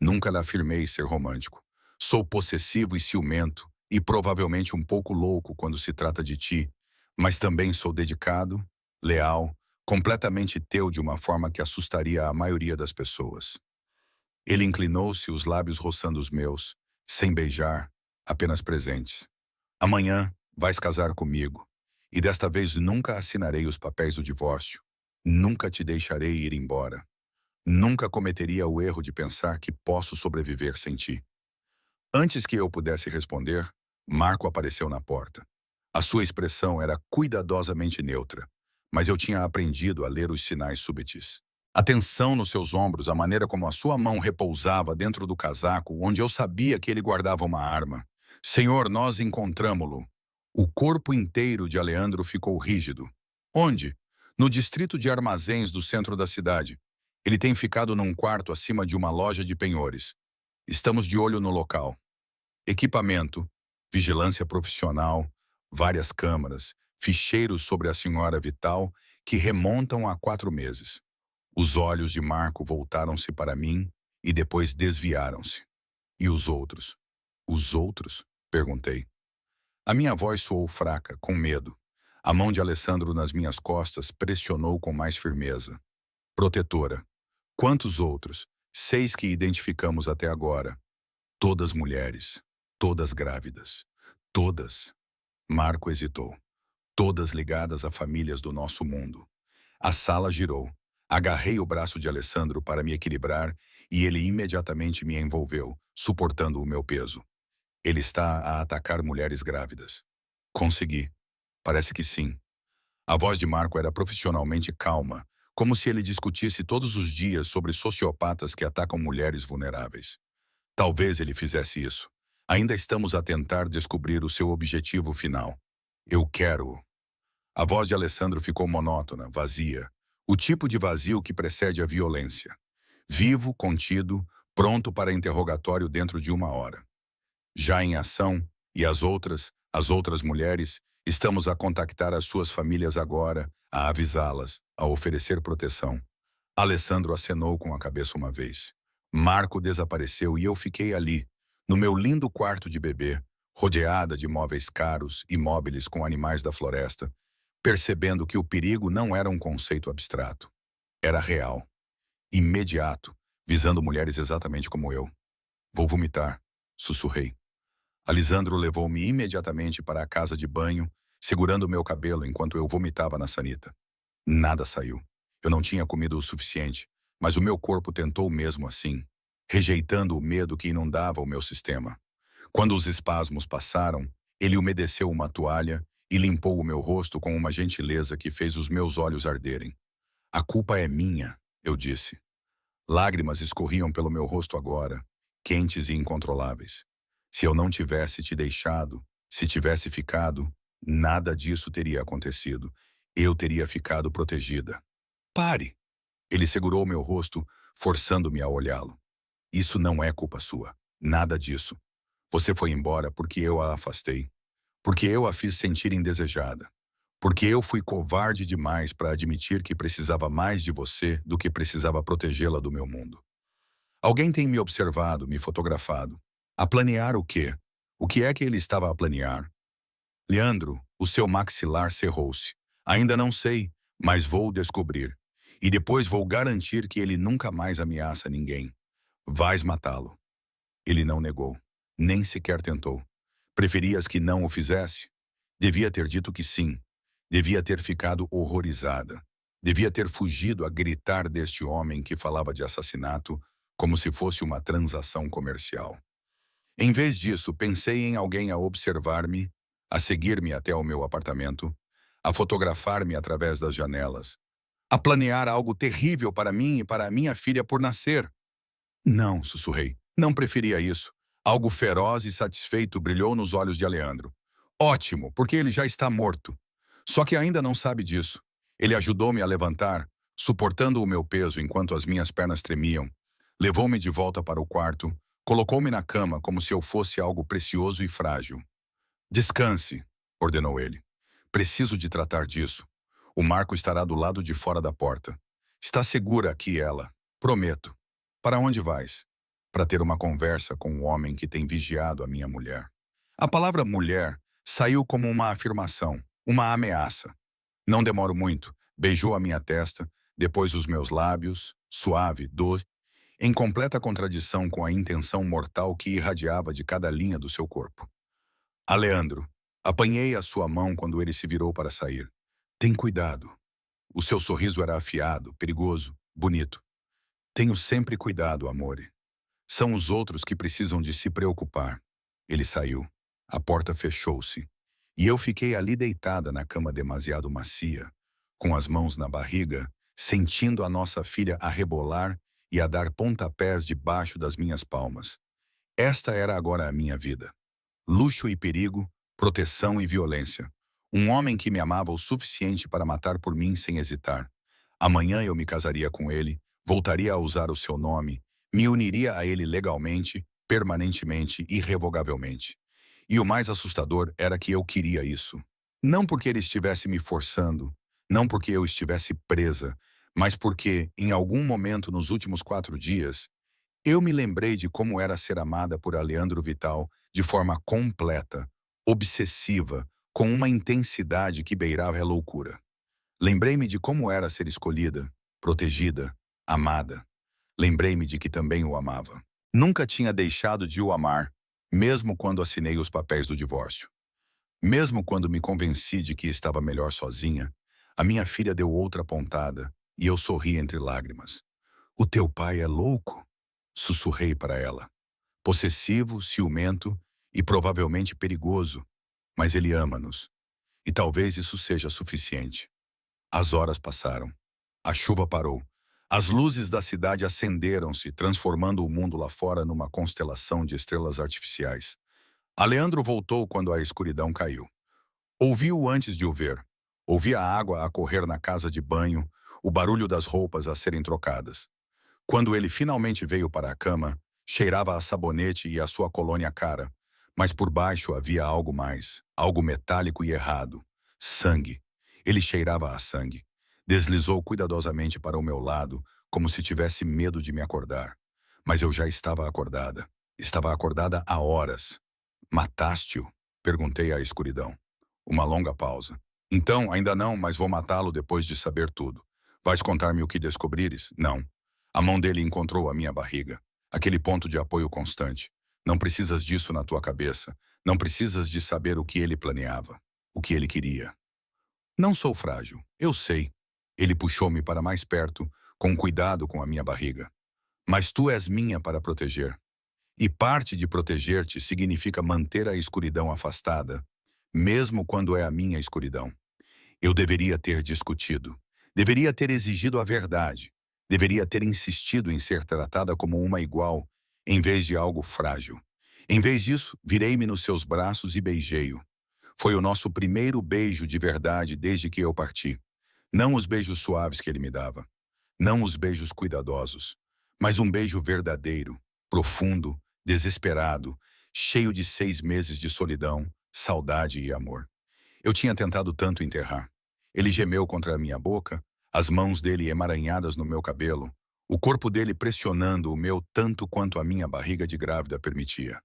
Nunca lhe afirmei ser romântico. Sou possessivo e ciumento, e provavelmente um pouco louco quando se trata de ti, mas também sou dedicado, leal, completamente teu de uma forma que assustaria a maioria das pessoas. Ele inclinou-se, os lábios roçando os meus, sem beijar, apenas presentes. Amanhã vais casar comigo, e desta vez nunca assinarei os papéis do divórcio. Nunca te deixarei ir embora. Nunca cometeria o erro de pensar que posso sobreviver sem ti. Antes que eu pudesse responder, Marco apareceu na porta. A sua expressão era cuidadosamente neutra, mas eu tinha aprendido a ler os sinais súbitos. A tensão nos seus ombros, a maneira como a sua mão repousava dentro do casaco, onde eu sabia que ele guardava uma arma. Senhor, nós encontramo-lo. O corpo inteiro de Aleandro ficou rígido. Onde? No distrito de armazéns do centro da cidade. Ele tem ficado num quarto acima de uma loja de penhores. Estamos de olho no local. Equipamento, vigilância profissional, várias câmaras, ficheiros sobre a senhora Vital que remontam a 4 meses. Os olhos de Marco voltaram-se para mim e depois desviaram-se. E os outros? Os outros? Perguntei. A minha voz soou fraca, com medo. A mão de Alessandro nas minhas costas pressionou com mais firmeza. Protetora. Quantos outros? 6 que identificamos até agora. Todas mulheres. Todas grávidas. Todas. Marco hesitou. Todas ligadas a famílias do nosso mundo. A sala girou. Agarrei o braço de Alessandro para me equilibrar e ele imediatamente me envolveu, suportando o meu peso. Ele está a atacar mulheres grávidas. Consegui. Parece que sim. A voz de Marco era profissionalmente calma, como se ele discutisse todos os dias sobre sociopatas que atacam mulheres vulneráveis. Talvez ele fizesse isso. Ainda estamos a tentar descobrir o seu objetivo final. Eu quero-o. A voz de Alessandro ficou monótona, vazia. O tipo de vazio que precede a violência. Vivo, contido, pronto para interrogatório dentro de 1 hora. Já em ação, e as outras mulheres, estamos a contactar as suas famílias agora, a avisá-las, a oferecer proteção. Alessandro acenou com a cabeça uma vez. Marco desapareceu e eu fiquei ali, no meu lindo quarto de bebê, rodeada de móveis caros e móveis com animais da floresta, percebendo que o perigo não era um conceito abstrato. Era real. Imediato, visando mulheres exatamente como eu. Vou vomitar, sussurrei. Alisandro levou-me imediatamente para a casa de banho, segurando meu cabelo enquanto eu vomitava na sanita. Nada saiu. Eu não tinha comido o suficiente, mas o meu corpo tentou mesmo assim, rejeitando o medo que inundava o meu sistema. Quando os espasmos passaram, ele umedeceu uma toalha e limpou o meu rosto com uma gentileza que fez os meus olhos arderem. A culpa é minha, eu disse. Lágrimas escorriam pelo meu rosto agora, quentes e incontroláveis. Se eu não tivesse te deixado, se tivesse ficado, nada disso teria acontecido. Eu teria ficado protegida. Pare! Ele segurou meu rosto, forçando-me a olhá-lo. Isso não é culpa sua. Nada disso. Você foi embora porque eu a afastei. Porque eu a fiz sentir indesejada. Porque eu fui covarde demais para admitir que precisava mais de você do que precisava protegê-la do meu mundo. Alguém tem me observado, me fotografado. A planear o quê? O que é que ele estava a planear? Leandro, o seu maxilar cerrou-se. Ainda não sei, mas vou descobrir. E depois vou garantir que ele nunca mais ameaça ninguém. Vais matá-lo. Ele não negou. Nem sequer tentou. Preferias que não o fizesse? Devia ter dito que sim. Devia ter ficado horrorizada. Devia ter fugido a gritar deste homem que falava de assassinato como se fosse uma transação comercial. Em vez disso, pensei em alguém a observar-me, a seguir-me até ao meu apartamento, a fotografar-me através das janelas, a planear algo terrível para mim e para a minha filha por nascer. Não, sussurrei. Não preferia isso. Algo feroz e satisfeito brilhou nos olhos de Aleandro. Ótimo, porque ele já está morto. Só que ainda não sabe disso. Ele ajudou-me a levantar, suportando o meu peso enquanto as minhas pernas tremiam. Levou-me de volta para o quarto, colocou-me na cama como se eu fosse algo precioso e frágil. Descanse, ordenou ele. Preciso de tratar disso. O Marco estará do lado de fora da porta. Está segura aqui ela. Prometo. Para onde vais? Para ter uma conversa com o homem que tem vigiado a minha mulher. A palavra mulher saiu como uma afirmação, uma ameaça. Não demoro muito. Beijou a minha testa, depois os meus lábios, suave, doce, em completa contradição com a intenção mortal que irradiava de cada linha do seu corpo. Aleandro, apanhei a sua mão quando ele se virou para sair. Tem cuidado. O seu sorriso era afiado, perigoso, bonito. Tenho sempre cuidado, amore. São os outros que precisam de se preocupar. Ele saiu. A porta fechou-se. E eu fiquei ali deitada na cama demasiado macia, com as mãos na barriga, sentindo a nossa filha a rebolar e a dar pontapés debaixo das minhas palmas. Esta era agora a minha vida. Luxo e perigo, proteção e violência. Um homem que me amava o suficiente para matar por mim sem hesitar. Amanhã eu me casaria com ele, voltaria a usar o seu nome, me uniria a ele legalmente, permanentemente, irrevogavelmente. E o mais assustador era que eu queria isso. Não porque ele estivesse me forçando, não porque eu estivesse presa, mas porque, em algum momento nos últimos 4 dias, eu me lembrei de como era ser amada por Aleandro Vital de forma completa, obsessiva, com uma intensidade que beirava a loucura. Lembrei-me de como era ser escolhida, protegida, amada. Lembrei-me de que também o amava. Nunca tinha deixado de o amar, mesmo quando assinei os papéis do divórcio. Mesmo quando me convenci de que estava melhor sozinha, a minha filha deu outra pontada e eu sorri entre lágrimas. O teu pai é louco? Sussurrei para ela. Possessivo, ciumento e provavelmente perigoso, mas ele ama-nos. E talvez isso seja suficiente. As horas passaram. A chuva parou. As luzes da cidade acenderam-se, transformando o mundo lá fora numa constelação de estrelas artificiais. Aleandro voltou quando a escuridão caiu. Ouvi-o antes de o ver. Ouvi a água a correr na casa de banho, o barulho das roupas a serem trocadas. Quando ele finalmente veio para a cama, cheirava a sabonete e a sua colônia cara, mas por baixo havia algo mais, algo metálico e errado. Sangue. Ele cheirava a sangue. Deslizou cuidadosamente para o meu lado, como se tivesse medo de me acordar. Mas eu já estava acordada. Estava acordada há horas. Mataste-o? Perguntei à escuridão. Uma longa pausa. Então, ainda não, mas vou matá-lo depois de saber tudo. Vais contar-me o que descobrires? Não. A mão dele encontrou a minha barriga. Aquele ponto de apoio constante. Não precisas disso na tua cabeça. Não precisas de saber o que ele planeava. O que ele queria. Não sou frágil. Eu sei. Ele puxou-me para mais perto, com cuidado com a minha barriga. Mas tu és minha para proteger. E parte de proteger-te significa manter a escuridão afastada, mesmo quando é a minha escuridão. Eu deveria ter discutido. Deveria ter exigido a verdade. Deveria ter insistido em ser tratada como uma igual, em vez de algo frágil. Em vez disso, virei-me nos seus braços e beijei-o. Foi o nosso primeiro beijo de verdade desde que eu parti. Não os beijos suaves que ele me dava. Não os beijos cuidadosos. Mas um beijo verdadeiro, profundo, desesperado, cheio de 6 meses de solidão, saudade e amor. Eu tinha tentado tanto enterrar. Ele gemeu contra a minha boca, as mãos dele emaranhadas no meu cabelo, o corpo dele pressionando o meu tanto quanto a minha barriga de grávida permitia.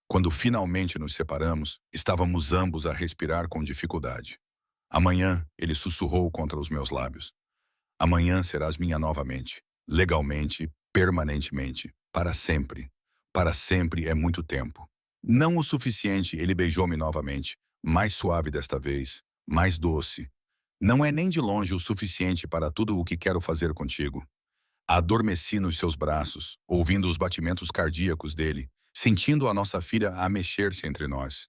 Quando finalmente nos separamos, estávamos ambos a respirar com dificuldade. Amanhã, ele sussurrou contra os meus lábios. Amanhã serás minha novamente, legalmente, permanentemente, para sempre. Para sempre é muito tempo. Não o suficiente, ele beijou-me novamente, mais suave desta vez, mais doce. Não é nem de longe o suficiente para tudo o que quero fazer contigo. Adormeci nos seus braços, ouvindo os batimentos cardíacos dele, sentindo a nossa filha a mexer-se entre nós.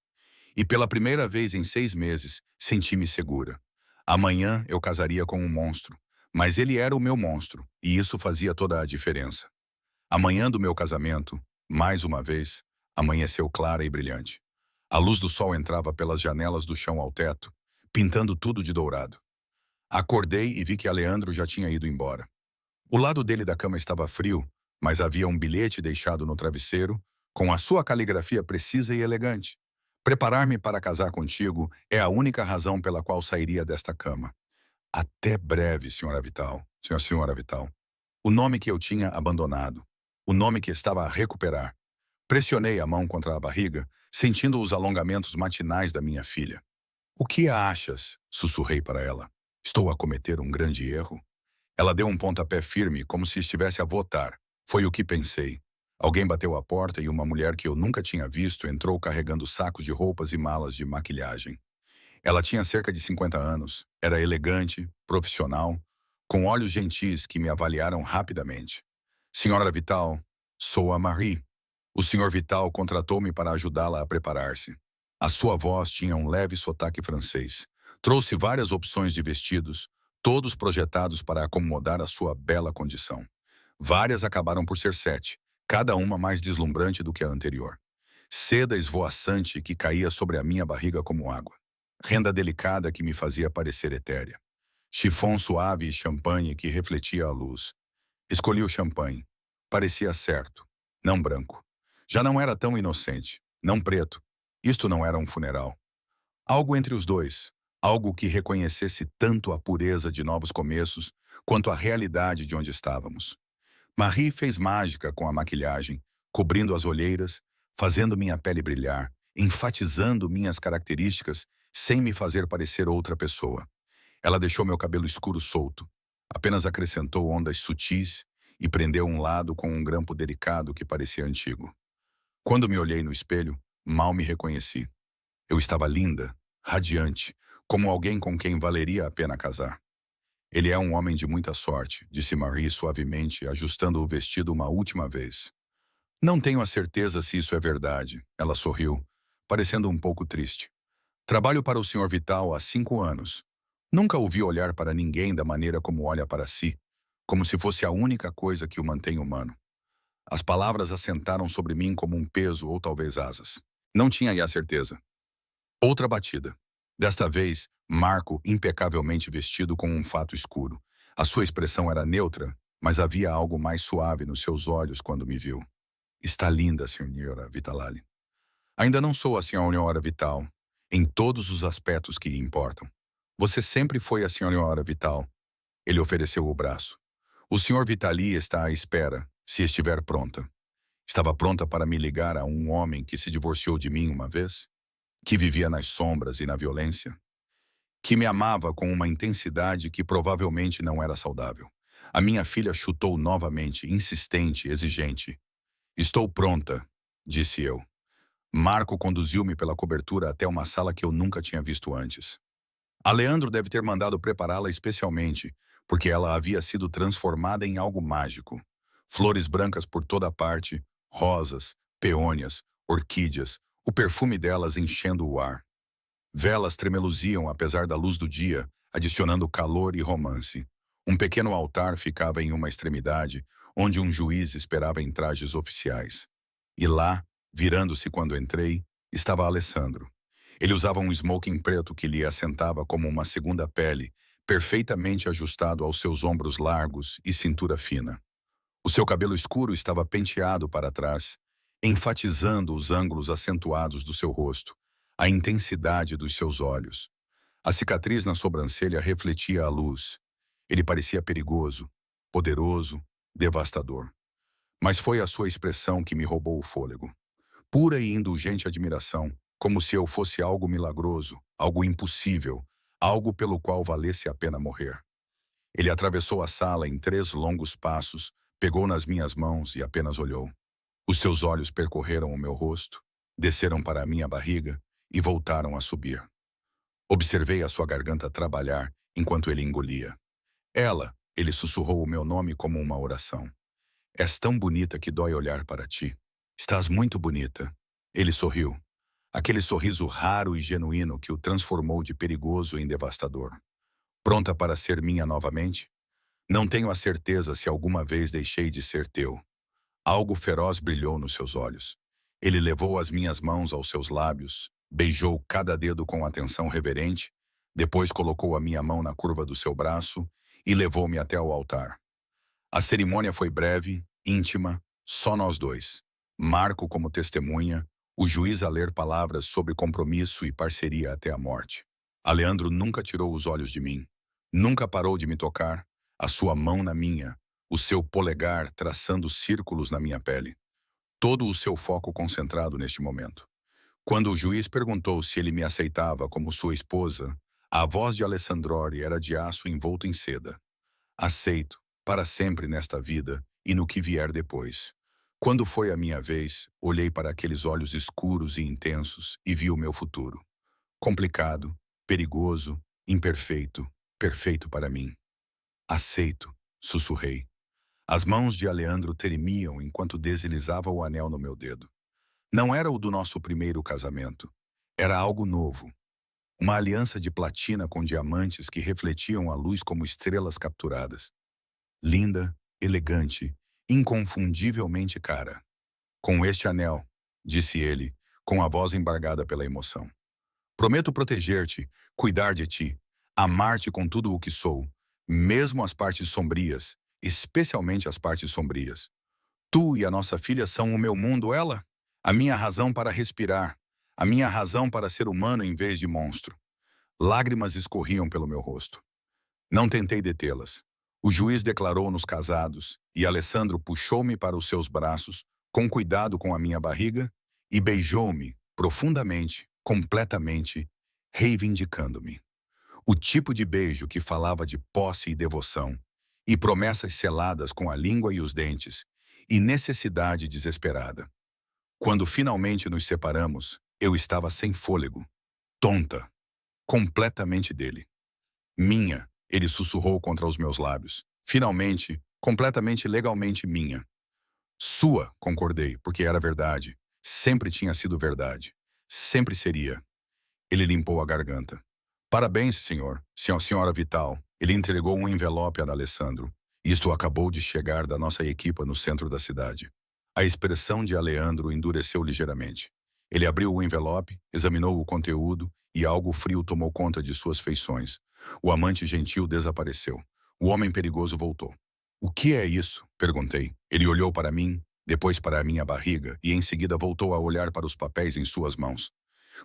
E pela primeira vez em 6 meses, senti-me segura. Amanhã eu casaria com um monstro, mas ele era o meu monstro, e isso fazia toda a diferença. Amanhã do meu casamento, mais uma vez, amanheceu clara e brilhante. A luz do sol entrava pelas janelas do chão ao teto, pintando tudo de dourado. Acordei e vi que Aleandro já tinha ido embora. O lado dele da cama estava frio, mas havia um bilhete deixado no travesseiro, com a sua caligrafia precisa e elegante. Preparar-me para casar contigo é a única razão pela qual sairia desta cama. Até breve, senhora Vital. Senhora Vital. O nome que eu tinha abandonado. O nome que estava a recuperar. Pressionei a mão contra a barriga, sentindo os alongamentos matinais da minha filha. O que achas? Sussurrei para ela. Estou a cometer um grande erro? Ela deu um pontapé firme, como se estivesse a votar. Foi o que pensei. Alguém bateu à porta e uma mulher que eu nunca tinha visto entrou carregando sacos de roupas e malas de maquilhagem. Ela tinha cerca de 50 anos, era elegante, profissional, com olhos gentis que me avaliaram rapidamente. Senhora Vital, sou a Marie. O senhor Vital contratou-me para ajudá-la a preparar-se. A sua voz tinha um leve sotaque francês. Trouxe várias opções de vestidos, todos projetados para acomodar a sua bela condição. Várias acabaram por ser 7, cada uma mais deslumbrante do que a anterior. Seda esvoaçante que caía sobre a minha barriga como água. Renda delicada que me fazia parecer etérea. Chifão suave e champanhe que refletia a luz. Escolhi o champanhe. Parecia certo, não branco. Já não era tão inocente, não preto. Isto não era um funeral. Algo entre os dois. Algo que reconhecesse tanto a pureza de novos começos quanto a realidade de onde estávamos. Marie fez mágica com a maquilhagem, cobrindo as olheiras, fazendo minha pele brilhar, enfatizando minhas características sem me fazer parecer outra pessoa. Ela deixou meu cabelo escuro solto, apenas acrescentou ondas sutis e prendeu um lado com um grampo delicado que parecia antigo. Quando me olhei no espelho, mal me reconheci. Eu estava linda, radiante, como alguém com quem valeria a pena casar. Ele é um homem de muita sorte, disse Marie suavemente, ajustando o vestido uma última vez. Não tenho a certeza se isso é verdade, ela sorriu, parecendo um pouco triste. Trabalho para o Sr. Vital há 5 anos. Nunca o vi olhar para ninguém da maneira como olha para si, como se fosse a única coisa que o mantém humano. As palavras assentaram sobre mim como um peso ou talvez asas. Não tinha aí a certeza. Outra batida. Desta vez, Marco impecavelmente vestido com um fato escuro. A sua expressão era neutra, mas havia algo mais suave nos seus olhos quando me viu. Está linda, senhora Vitalali. Ainda não sou a senhora Vital, em todos os aspectos que importam. Você sempre foi a senhora Vital. Ele ofereceu o braço. O senhor Vitali está à espera, se estiver pronta. Estava pronta para me ligar a um homem que se divorciou de mim uma vez? Que vivia nas sombras e na violência? Que me amava com uma intensidade que provavelmente não era saudável. A minha filha chutou novamente, insistente, exigente. Estou pronta, disse eu. Marco conduziu-me pela cobertura até uma sala que eu nunca tinha visto antes. Aleandro deve ter mandado prepará-la especialmente, porque ela havia sido transformada em algo mágico. Flores brancas por toda parte, rosas, peônias, orquídeas, o perfume delas enchendo o ar. Velas tremeluziam apesar da luz do dia, adicionando calor e romance. Um pequeno altar ficava em uma extremidade, onde um juiz esperava em trajes oficiais. E lá, virando-se quando entrei, estava Alessandro. Ele usava um smoking preto que lhe assentava como uma segunda pele, perfeitamente ajustado aos seus ombros largos e cintura fina. O seu cabelo escuro estava penteado para trás, enfatizando os ângulos acentuados do seu rosto, a intensidade dos seus olhos. A cicatriz na sobrancelha refletia a luz. Ele parecia perigoso, poderoso, devastador. Mas foi a sua expressão que me roubou o fôlego. Pura e indulgente admiração, como se eu fosse algo milagroso, algo impossível, algo pelo qual valesse a pena morrer. Ele atravessou a sala em 3 longos passos, pegou nas minhas mãos e apenas olhou. Os seus olhos percorreram o meu rosto, desceram para a minha barriga e voltaram a subir. Observei a sua garganta trabalhar enquanto ele engolia. Ele sussurrou o meu nome como uma oração. És tão bonita que dói olhar para ti. Estás muito bonita. Ele sorriu. Aquele sorriso raro e genuíno que o transformou de perigoso em devastador. Pronta para ser minha novamente? Não tenho a certeza se alguma vez deixei de ser teu. Algo feroz brilhou nos seus olhos. Ele levou as minhas mãos aos seus lábios, beijou cada dedo com atenção reverente, depois colocou a minha mão na curva do seu braço e levou-me até o altar. A cerimônia foi breve, íntima, só nós dois. Marco como testemunha, o juiz a ler palavras sobre compromisso e parceria até a morte. Aleandro nunca tirou os olhos de mim. Nunca parou de me tocar, a sua mão na minha, o seu polegar traçando círculos na minha pele. Todo o seu foco concentrado neste momento. Quando o juiz perguntou se ele me aceitava como sua esposa, a voz de Alessandrori era de aço envolto em seda. Aceito, para sempre nesta vida e no que vier depois. Quando foi a minha vez, olhei para aqueles olhos escuros e intensos e vi o meu futuro. Complicado, perigoso, imperfeito, perfeito para mim. Aceito, sussurrei. As mãos de Aleandro tremiam enquanto deslizava o anel no meu dedo. Não era o do nosso primeiro casamento. Era algo novo. Uma aliança de platina com diamantes que refletiam a luz como estrelas capturadas. Linda, elegante, inconfundivelmente cara. Com este anel, disse ele, com a voz embargada pela emoção. Prometo proteger-te, cuidar de ti, amar-te com tudo o que sou, mesmo as partes sombrias, especialmente as partes sombrias. Tu e a nossa filha são o meu mundo, ela? A minha razão para respirar, a minha razão para ser humano em vez de monstro. Lágrimas escorriam pelo meu rosto. Não tentei detê-las. O juiz declarou-nos casados e Alessandro puxou-me para os seus braços, com cuidado com a minha barriga, e beijou-me profundamente, completamente, reivindicando-me. O tipo de beijo que falava de posse e devoção, e promessas seladas com a língua e os dentes, e necessidade desesperada. Quando finalmente nos separamos, eu estava sem fôlego, tonta, completamente dele. Minha, ele sussurrou contra os meus lábios. Finalmente, completamente legalmente minha. Sua, concordei, porque era verdade. Sempre tinha sido verdade. Sempre seria. Ele limpou a garganta. Parabéns, senhora Vital. Ele entregou um envelope a Alessandro. Isto acabou de chegar da nossa equipa no centro da cidade. A expressão de Aleandro endureceu ligeiramente. Ele abriu o envelope, examinou o conteúdo e algo frio tomou conta de suas feições. O amante gentil desapareceu. O homem perigoso voltou. O que é isso? Perguntei. Ele olhou para mim, depois para a minha barriga e em seguida voltou a olhar para os papéis em suas mãos.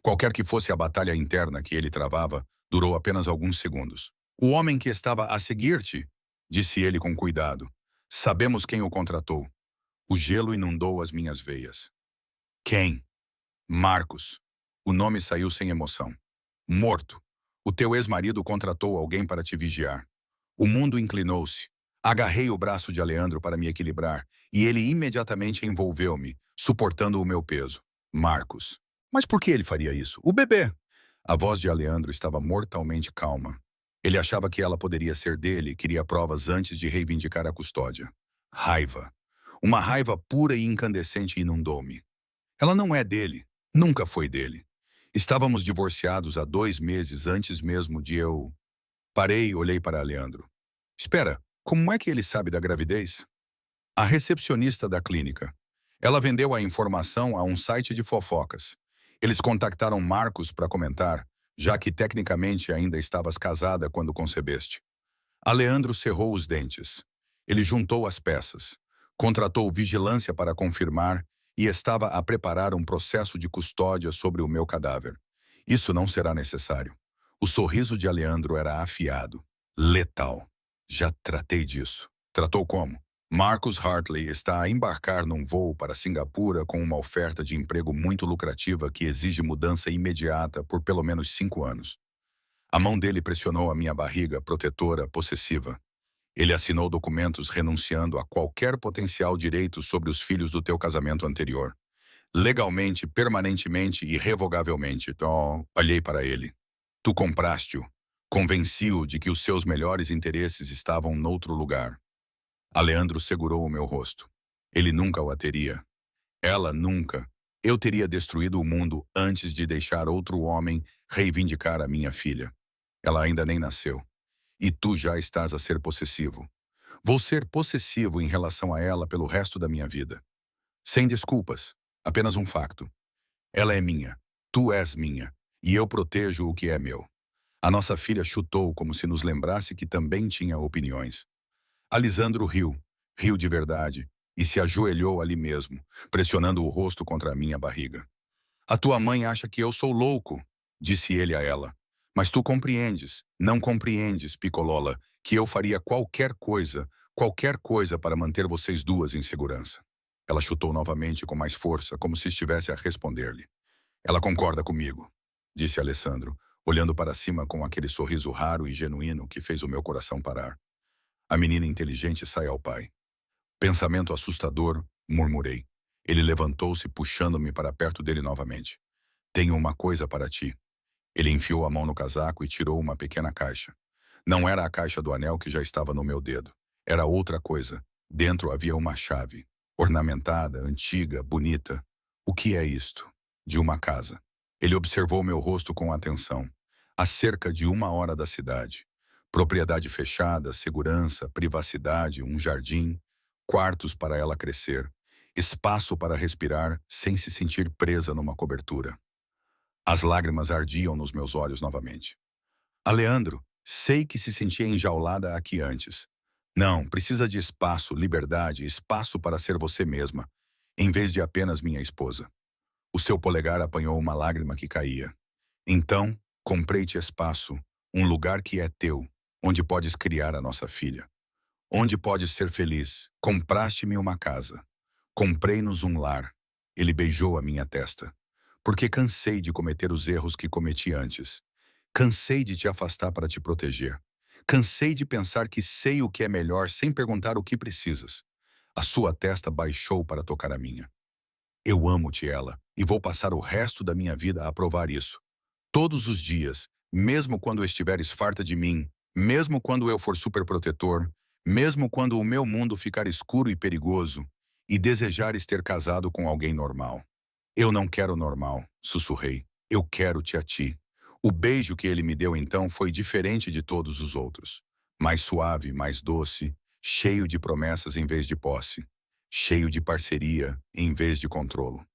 Qualquer que fosse a batalha interna que ele travava, durou apenas alguns segundos. O homem que estava a seguir-te, disse ele com cuidado. Sabemos quem o contratou. O gelo inundou as minhas veias. Quem? Marcos. O nome saiu sem emoção. Morto. O teu ex-marido contratou alguém para te vigiar. O mundo inclinou-se. Agarrei o braço de Aleandro para me equilibrar e ele imediatamente envolveu-me, suportando o meu peso. Marcos. Mas por que ele faria isso? O bebê. A voz de Aleandro estava mortalmente calma. Ele achava que ela poderia ser dele e queria provas antes de reivindicar a custódia. Raiva. Uma raiva pura e incandescente inundou-me. Ela não é dele. Nunca foi dele. Estávamos divorciados há 2 meses antes mesmo de eu... Parei e olhei para Aleandro. Espera, como é que ele sabe da gravidez? A recepcionista da clínica. Ela vendeu a informação a um site de fofocas. Eles contactaram Marcos para comentar, já que tecnicamente ainda estavas casada quando concebeste. Aleandro cerrou os dentes. Ele juntou as peças, contratou vigilância para confirmar e estava a preparar um processo de custódia sobre o meu cadáver. Isso não será necessário. O sorriso de Aleandro era afiado, letal. Já tratei disso. Tratou como? Marcus Hartley está a embarcar num voo para Singapura com uma oferta de emprego muito lucrativa que exige mudança imediata por pelo menos 5 anos. A mão dele pressionou a minha barriga, protetora, possessiva. Ele assinou documentos renunciando a qualquer potencial direito sobre os filhos do teu casamento anterior. Legalmente, permanentemente e irrevogavelmente. Então, olhei para ele. Tu compraste-o. Convenci-o de que os seus melhores interesses estavam noutro lugar. Aleandro segurou o meu rosto. Ele nunca o teria. Ela nunca. Eu teria destruído o mundo antes de deixar outro homem reivindicar a minha filha. Ela ainda nem nasceu. E tu já estás a ser possessivo. Vou ser possessivo em relação a ela pelo resto da minha vida. Sem desculpas. Apenas um facto. Ela é minha. Tu és minha. E eu protejo o que é meu. A nossa filha chutou como se nos lembrasse que também tinha opiniões. Alisandro riu. Riu de verdade. E se ajoelhou ali mesmo, pressionando o rosto contra a minha barriga. A tua mãe acha que eu sou louco, disse ele a ela. Mas tu compreendes, não compreendes, Picolola, que eu faria qualquer coisa para manter vocês duas em segurança. Ela chutou novamente com mais força, como se estivesse a responder-lhe. Ela concorda comigo, disse Alessandro, olhando para cima com aquele sorriso raro e genuíno que fez o meu coração parar. A menina inteligente sai ao pai. Pensamento assustador, murmurei. Ele levantou-se, puxando-me para perto dele novamente. Tenho uma coisa para ti. Ele enfiou a mão no casaco e tirou uma pequena caixa. Não era a caixa do anel que já estava no meu dedo. Era outra coisa. Dentro havia uma chave. Ornamentada, antiga, bonita. O que é isto? De uma casa. Ele observou meu rosto com atenção. A cerca de 1 hora da cidade. Propriedade fechada, segurança, privacidade, um jardim, quartos para ela crescer, espaço para respirar sem se sentir presa numa cobertura. As lágrimas ardiam nos meus olhos novamente. Aleandro, sei que se sentia enjaulada aqui antes. Não, precisa de espaço, liberdade, espaço para ser você mesma, em vez de apenas minha esposa. O seu polegar apanhou uma lágrima que caía. Então, comprei-te espaço, um lugar que é teu, onde podes criar a nossa filha. Onde podes ser feliz. Compraste-me uma casa. Comprei-nos um lar. Ele beijou a minha testa. Porque cansei de cometer os erros que cometi antes. Cansei de te afastar para te proteger. Cansei de pensar que sei o que é melhor sem perguntar o que precisas. A sua testa baixou para tocar a minha. Eu amo-te, ela, e vou passar o resto da minha vida a provar isso. Todos os dias, mesmo quando estiveres farta de mim, mesmo quando eu for superprotetor, mesmo quando o meu mundo ficar escuro e perigoso, e desejares ter casado com alguém normal. Eu não quero normal, sussurrei. Eu quero-te a ti. O beijo que ele me deu então foi diferente de todos os outros. Mais suave, mais doce, cheio de promessas em vez de posse. Cheio de parceria em vez de controlo.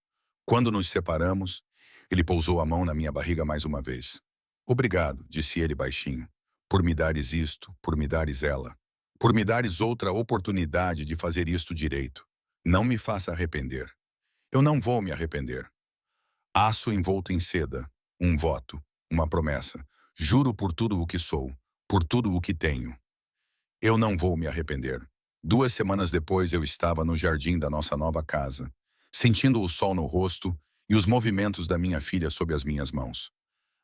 Quando nos separamos, ele pousou a mão na minha barriga mais uma vez. Obrigado, disse ele baixinho, por me dares isto, por me dares ela. Por me dares outra oportunidade de fazer isto direito. Não me faça arrepender. Eu não vou me arrepender. Aço envolto em seda, um voto, uma promessa. Juro por tudo o que sou, por tudo o que tenho. Eu não vou me arrepender. 2 semanas depois eu estava no jardim da nossa nova casa, sentindo o sol no rosto e os movimentos da minha filha sob as minhas mãos.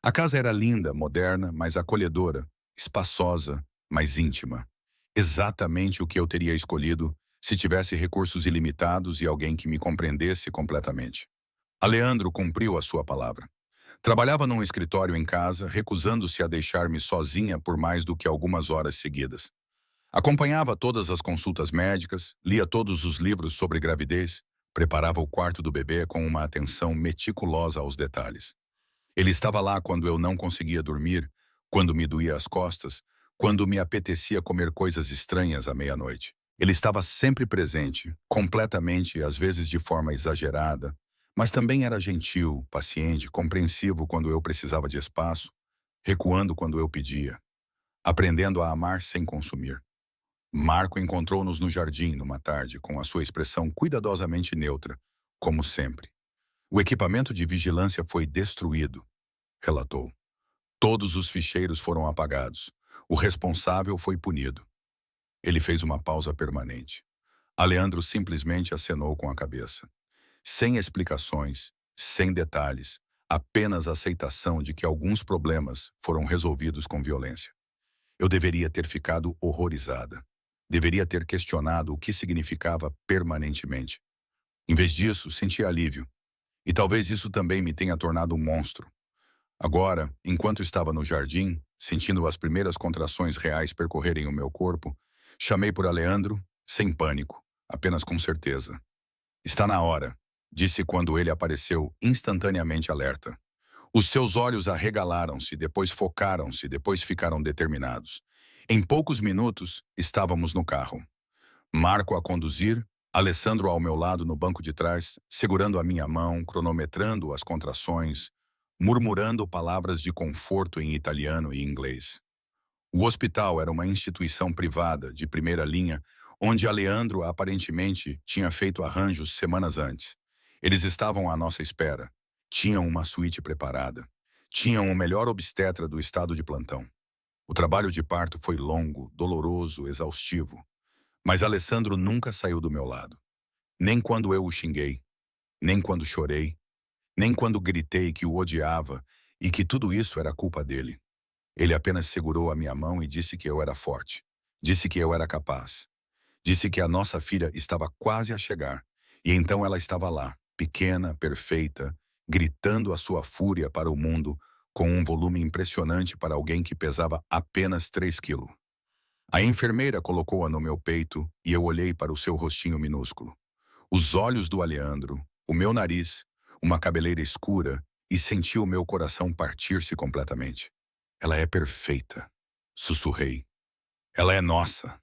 A casa era linda, moderna, mas acolhedora, espaçosa, mas íntima. Exatamente o que eu teria escolhido se tivesse recursos ilimitados e alguém que me compreendesse completamente. Aleandro cumpriu a sua palavra. Trabalhava num escritório em casa, recusando-se a deixar-me sozinha por mais do que algumas horas seguidas. Acompanhava todas as consultas médicas, lia todos os livros sobre gravidez, preparava o quarto do bebê com uma atenção meticulosa aos detalhes. Ele estava lá quando eu não conseguia dormir, quando me doía as costas, quando me apetecia comer coisas estranhas à meia-noite. Ele estava sempre presente, completamente, às vezes de forma exagerada, mas também era gentil, paciente, compreensivo quando eu precisava de espaço, recuando quando eu pedia, aprendendo a amar sem consumir. Marco encontrou-nos no jardim numa tarde, com a sua expressão cuidadosamente neutra, como sempre. O equipamento de vigilância foi destruído, relatou. Todos os ficheiros foram apagados. O responsável foi punido. Ele fez uma pausa permanente. Aleandro simplesmente acenou com a cabeça. Sem explicações, sem detalhes, apenas aceitação de que alguns problemas foram resolvidos com violência. Eu deveria ter ficado horrorizada. Deveria ter questionado o que significava permanentemente. Em vez disso, senti alívio. E talvez isso também me tenha tornado um monstro. Agora, enquanto estava no jardim, sentindo as primeiras contrações reais percorrerem o meu corpo, chamei por Aleandro, sem pânico, apenas com certeza. Está na hora, disse quando ele apareceu instantaneamente alerta. Os seus olhos arregalaram-se, depois focaram-se, depois ficaram determinados. Em poucos minutos, estávamos no carro. Marco a conduzir, Alessandro ao meu lado no banco de trás, segurando a minha mão, cronometrando as contrações, murmurando palavras de conforto em italiano e inglês. O hospital era uma instituição privada, de primeira linha, onde Aleandro aparentemente tinha feito arranjos semanas antes. Eles estavam à nossa espera. Tinham uma suíte preparada. Tinham o melhor obstetra do estado de plantão. O trabalho de parto foi longo, doloroso, exaustivo. Mas Alessandro nunca saiu do meu lado. Nem quando eu o xinguei, nem quando chorei, nem quando gritei que o odiava e que tudo isso era culpa dele. Ele apenas segurou a minha mão e disse que eu era forte. Disse que eu era capaz. Disse que a nossa filha estava quase a chegar. E então ela estava lá, pequena, perfeita, gritando a sua fúria para o mundo, com um volume impressionante para alguém que pesava apenas 3 quilos. A enfermeira colocou-a no meu peito e eu olhei para o seu rostinho minúsculo. Os olhos do Aleandro, o meu nariz, uma cabeleira escura e senti o meu coração partir-se completamente. Ela é perfeita, sussurrei. Ela é nossa.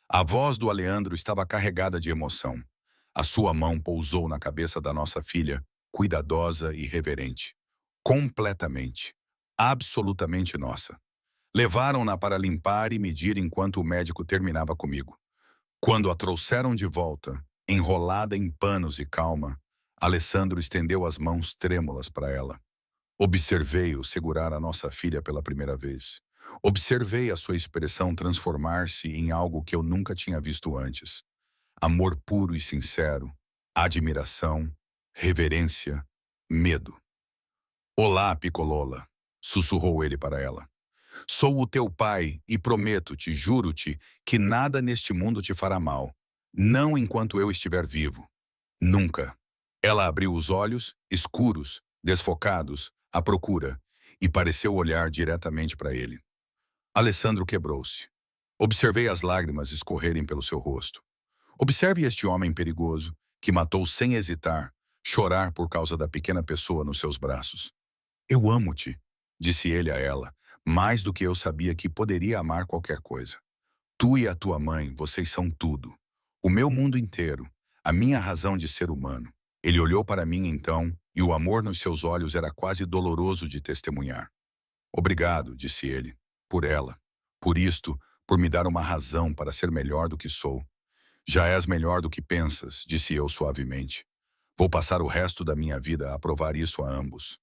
A voz do Aleandro estava carregada de emoção. A sua mão pousou na cabeça da nossa filha, cuidadosa e reverente. Completamente, absolutamente nossa. Levaram-na para limpar e medir enquanto o médico terminava comigo. Quando a trouxeram de volta, enrolada em panos e calma, Alessandro estendeu as mãos trêmulas para ela. Observei-o segurar a nossa filha pela primeira vez. Observei a sua expressão transformar-se em algo que eu nunca tinha visto antes. Amor puro e sincero, admiração, reverência, medo. Olá, Piccolola, sussurrou ele para ela. Sou o teu pai e prometo-te, juro-te, que nada neste mundo te fará mal. Não enquanto eu estiver vivo. Nunca. Ela abriu os olhos, escuros, desfocados, à procura, e pareceu olhar diretamente para ele. Alessandro quebrou-se. Observei as lágrimas escorrerem pelo seu rosto. Observe este homem perigoso, que matou sem hesitar, chorar por causa da pequena pessoa nos seus braços. Eu amo-te, disse ele a ela, mais do que eu sabia que poderia amar qualquer coisa. Tu e a tua mãe, vocês são tudo. O meu mundo inteiro, a minha razão de ser humano. Ele olhou para mim então, e o amor nos seus olhos era quase doloroso de testemunhar. Obrigado, disse ele, por ela, por isto, por me dar uma razão para ser melhor do que sou. Já és melhor do que pensas, disse eu suavemente. Vou passar o resto da minha vida a provar isso a ambos.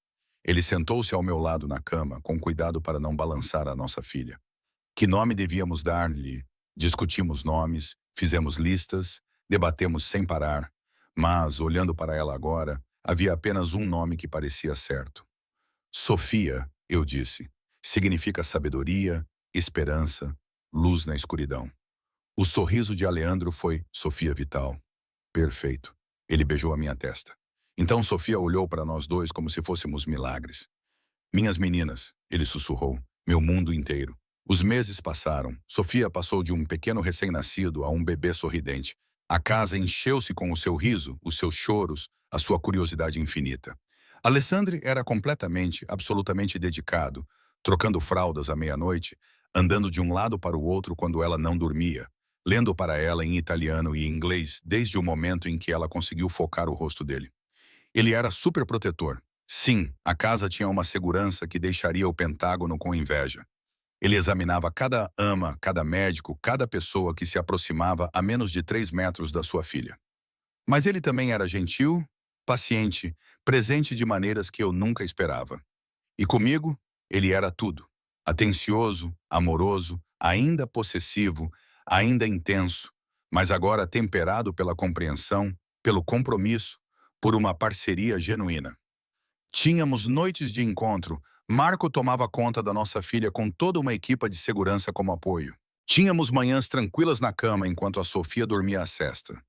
Ele sentou-se ao meu lado na cama, com cuidado para não balançar a nossa filha. Que nome devíamos dar-lhe? Discutimos nomes, fizemos listas, debatemos sem parar. Mas, olhando para ela agora, havia apenas um nome que parecia certo. Sofia, eu disse, significa sabedoria, esperança, luz na escuridão. O sorriso de Aleandro foi Sofia Vital. Perfeito. Ele beijou a minha testa. Então Sofia olhou para nós dois como se fôssemos milagres. Minhas meninas, ele sussurrou, meu mundo inteiro. Os meses passaram. Sofia passou de um pequeno recém-nascido a um bebê sorridente. A casa encheu-se com o seu riso, os seus choros, a sua curiosidade infinita. Alessandro era completamente, absolutamente dedicado, trocando fraldas à meia-noite, andando de um lado para o outro quando ela não dormia, lendo para ela em italiano e inglês desde o momento em que ela conseguiu focar o rosto dele. Ele era super protetor. Sim, a casa tinha uma segurança que deixaria o Pentágono com inveja. Ele examinava cada ama, cada médico, cada pessoa que se aproximava a menos de 3 metros da sua filha. Mas ele também era gentil, paciente, presente de maneiras que eu nunca esperava. E comigo, Ele era tudo. Atencioso, amoroso, ainda possessivo, ainda intenso, mas agora temperado pela compreensão, pelo compromisso, por uma parceria genuína. Tínhamos noites de encontro. Marco tomava conta da nossa filha com toda uma equipa de segurança como apoio. Tínhamos manhãs tranquilas na cama enquanto a Sofia dormia a sesta.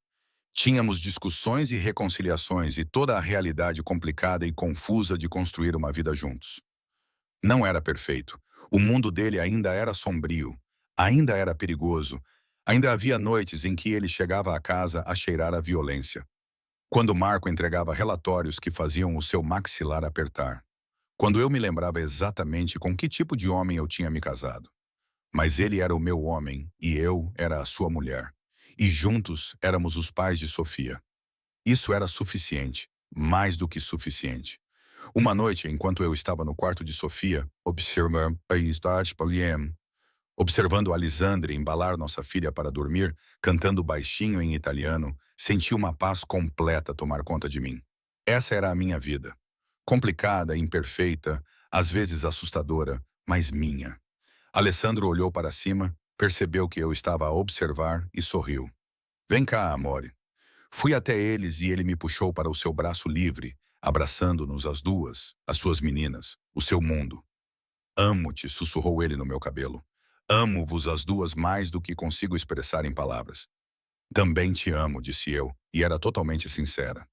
Tínhamos discussões e reconciliações e toda a realidade complicada e confusa de construir uma vida juntos. Não era perfeito. O mundo dele ainda era sombrio, ainda era perigoso, ainda havia noites em que ele chegava a casa a cheirar a violência. Quando Marco entregava relatórios que faziam o seu maxilar apertar. Quando eu me lembrava exatamente com que tipo de homem eu tinha me casado. Mas ele era o meu homem e eu era a sua mulher. E juntos éramos os pais de Sofia. Isso era suficiente, mais do que suficiente. Uma noite, enquanto eu estava no quarto de Sofia, observando Alexandre embalar nossa filha para dormir, cantando baixinho em italiano, senti uma paz completa tomar conta de mim. Essa era a minha vida. Complicada, imperfeita, às vezes assustadora, mas minha. Alessandro olhou para cima, percebeu que eu estava a observar e sorriu. Vem cá, amore. Fui até eles e ele me puxou para o seu braço livre, abraçando-nos as duas, as suas meninas, o seu mundo. Amo-te, sussurrou ele no meu cabelo. Amo-vos as duas mais do que consigo expressar em palavras. Também te amo, disse eu, e era totalmente sincera.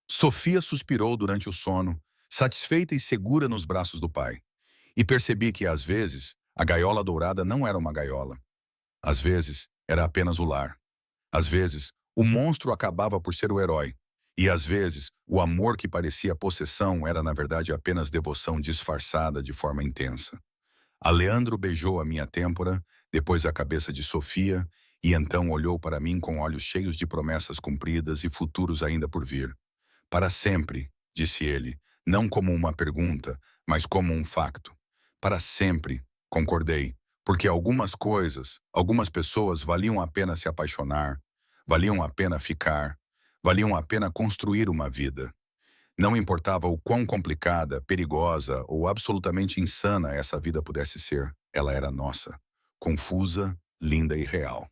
Sofia suspirou durante o sono, satisfeita e segura nos braços do pai. E percebi que, às vezes, a gaiola dourada não era uma gaiola. Às vezes, era apenas o lar. Às vezes, o monstro acabava por ser o herói. E, às vezes, o amor que parecia possessão era, na verdade, apenas devoção disfarçada de forma intensa. Aleandro beijou a minha têmpora, depois a cabeça de Sofia, e então olhou para mim com olhos cheios de promessas cumpridas e futuros ainda por vir. Para sempre, disse ele, não como uma pergunta, mas como um facto. Para sempre, concordei, porque algumas coisas, algumas pessoas valiam a pena se apaixonar, valiam a pena ficar, valiam a pena construir uma vida. Não importava o quão complicada, perigosa ou absolutamente insana essa vida pudesse ser, ela era nossa, confusa, linda e real.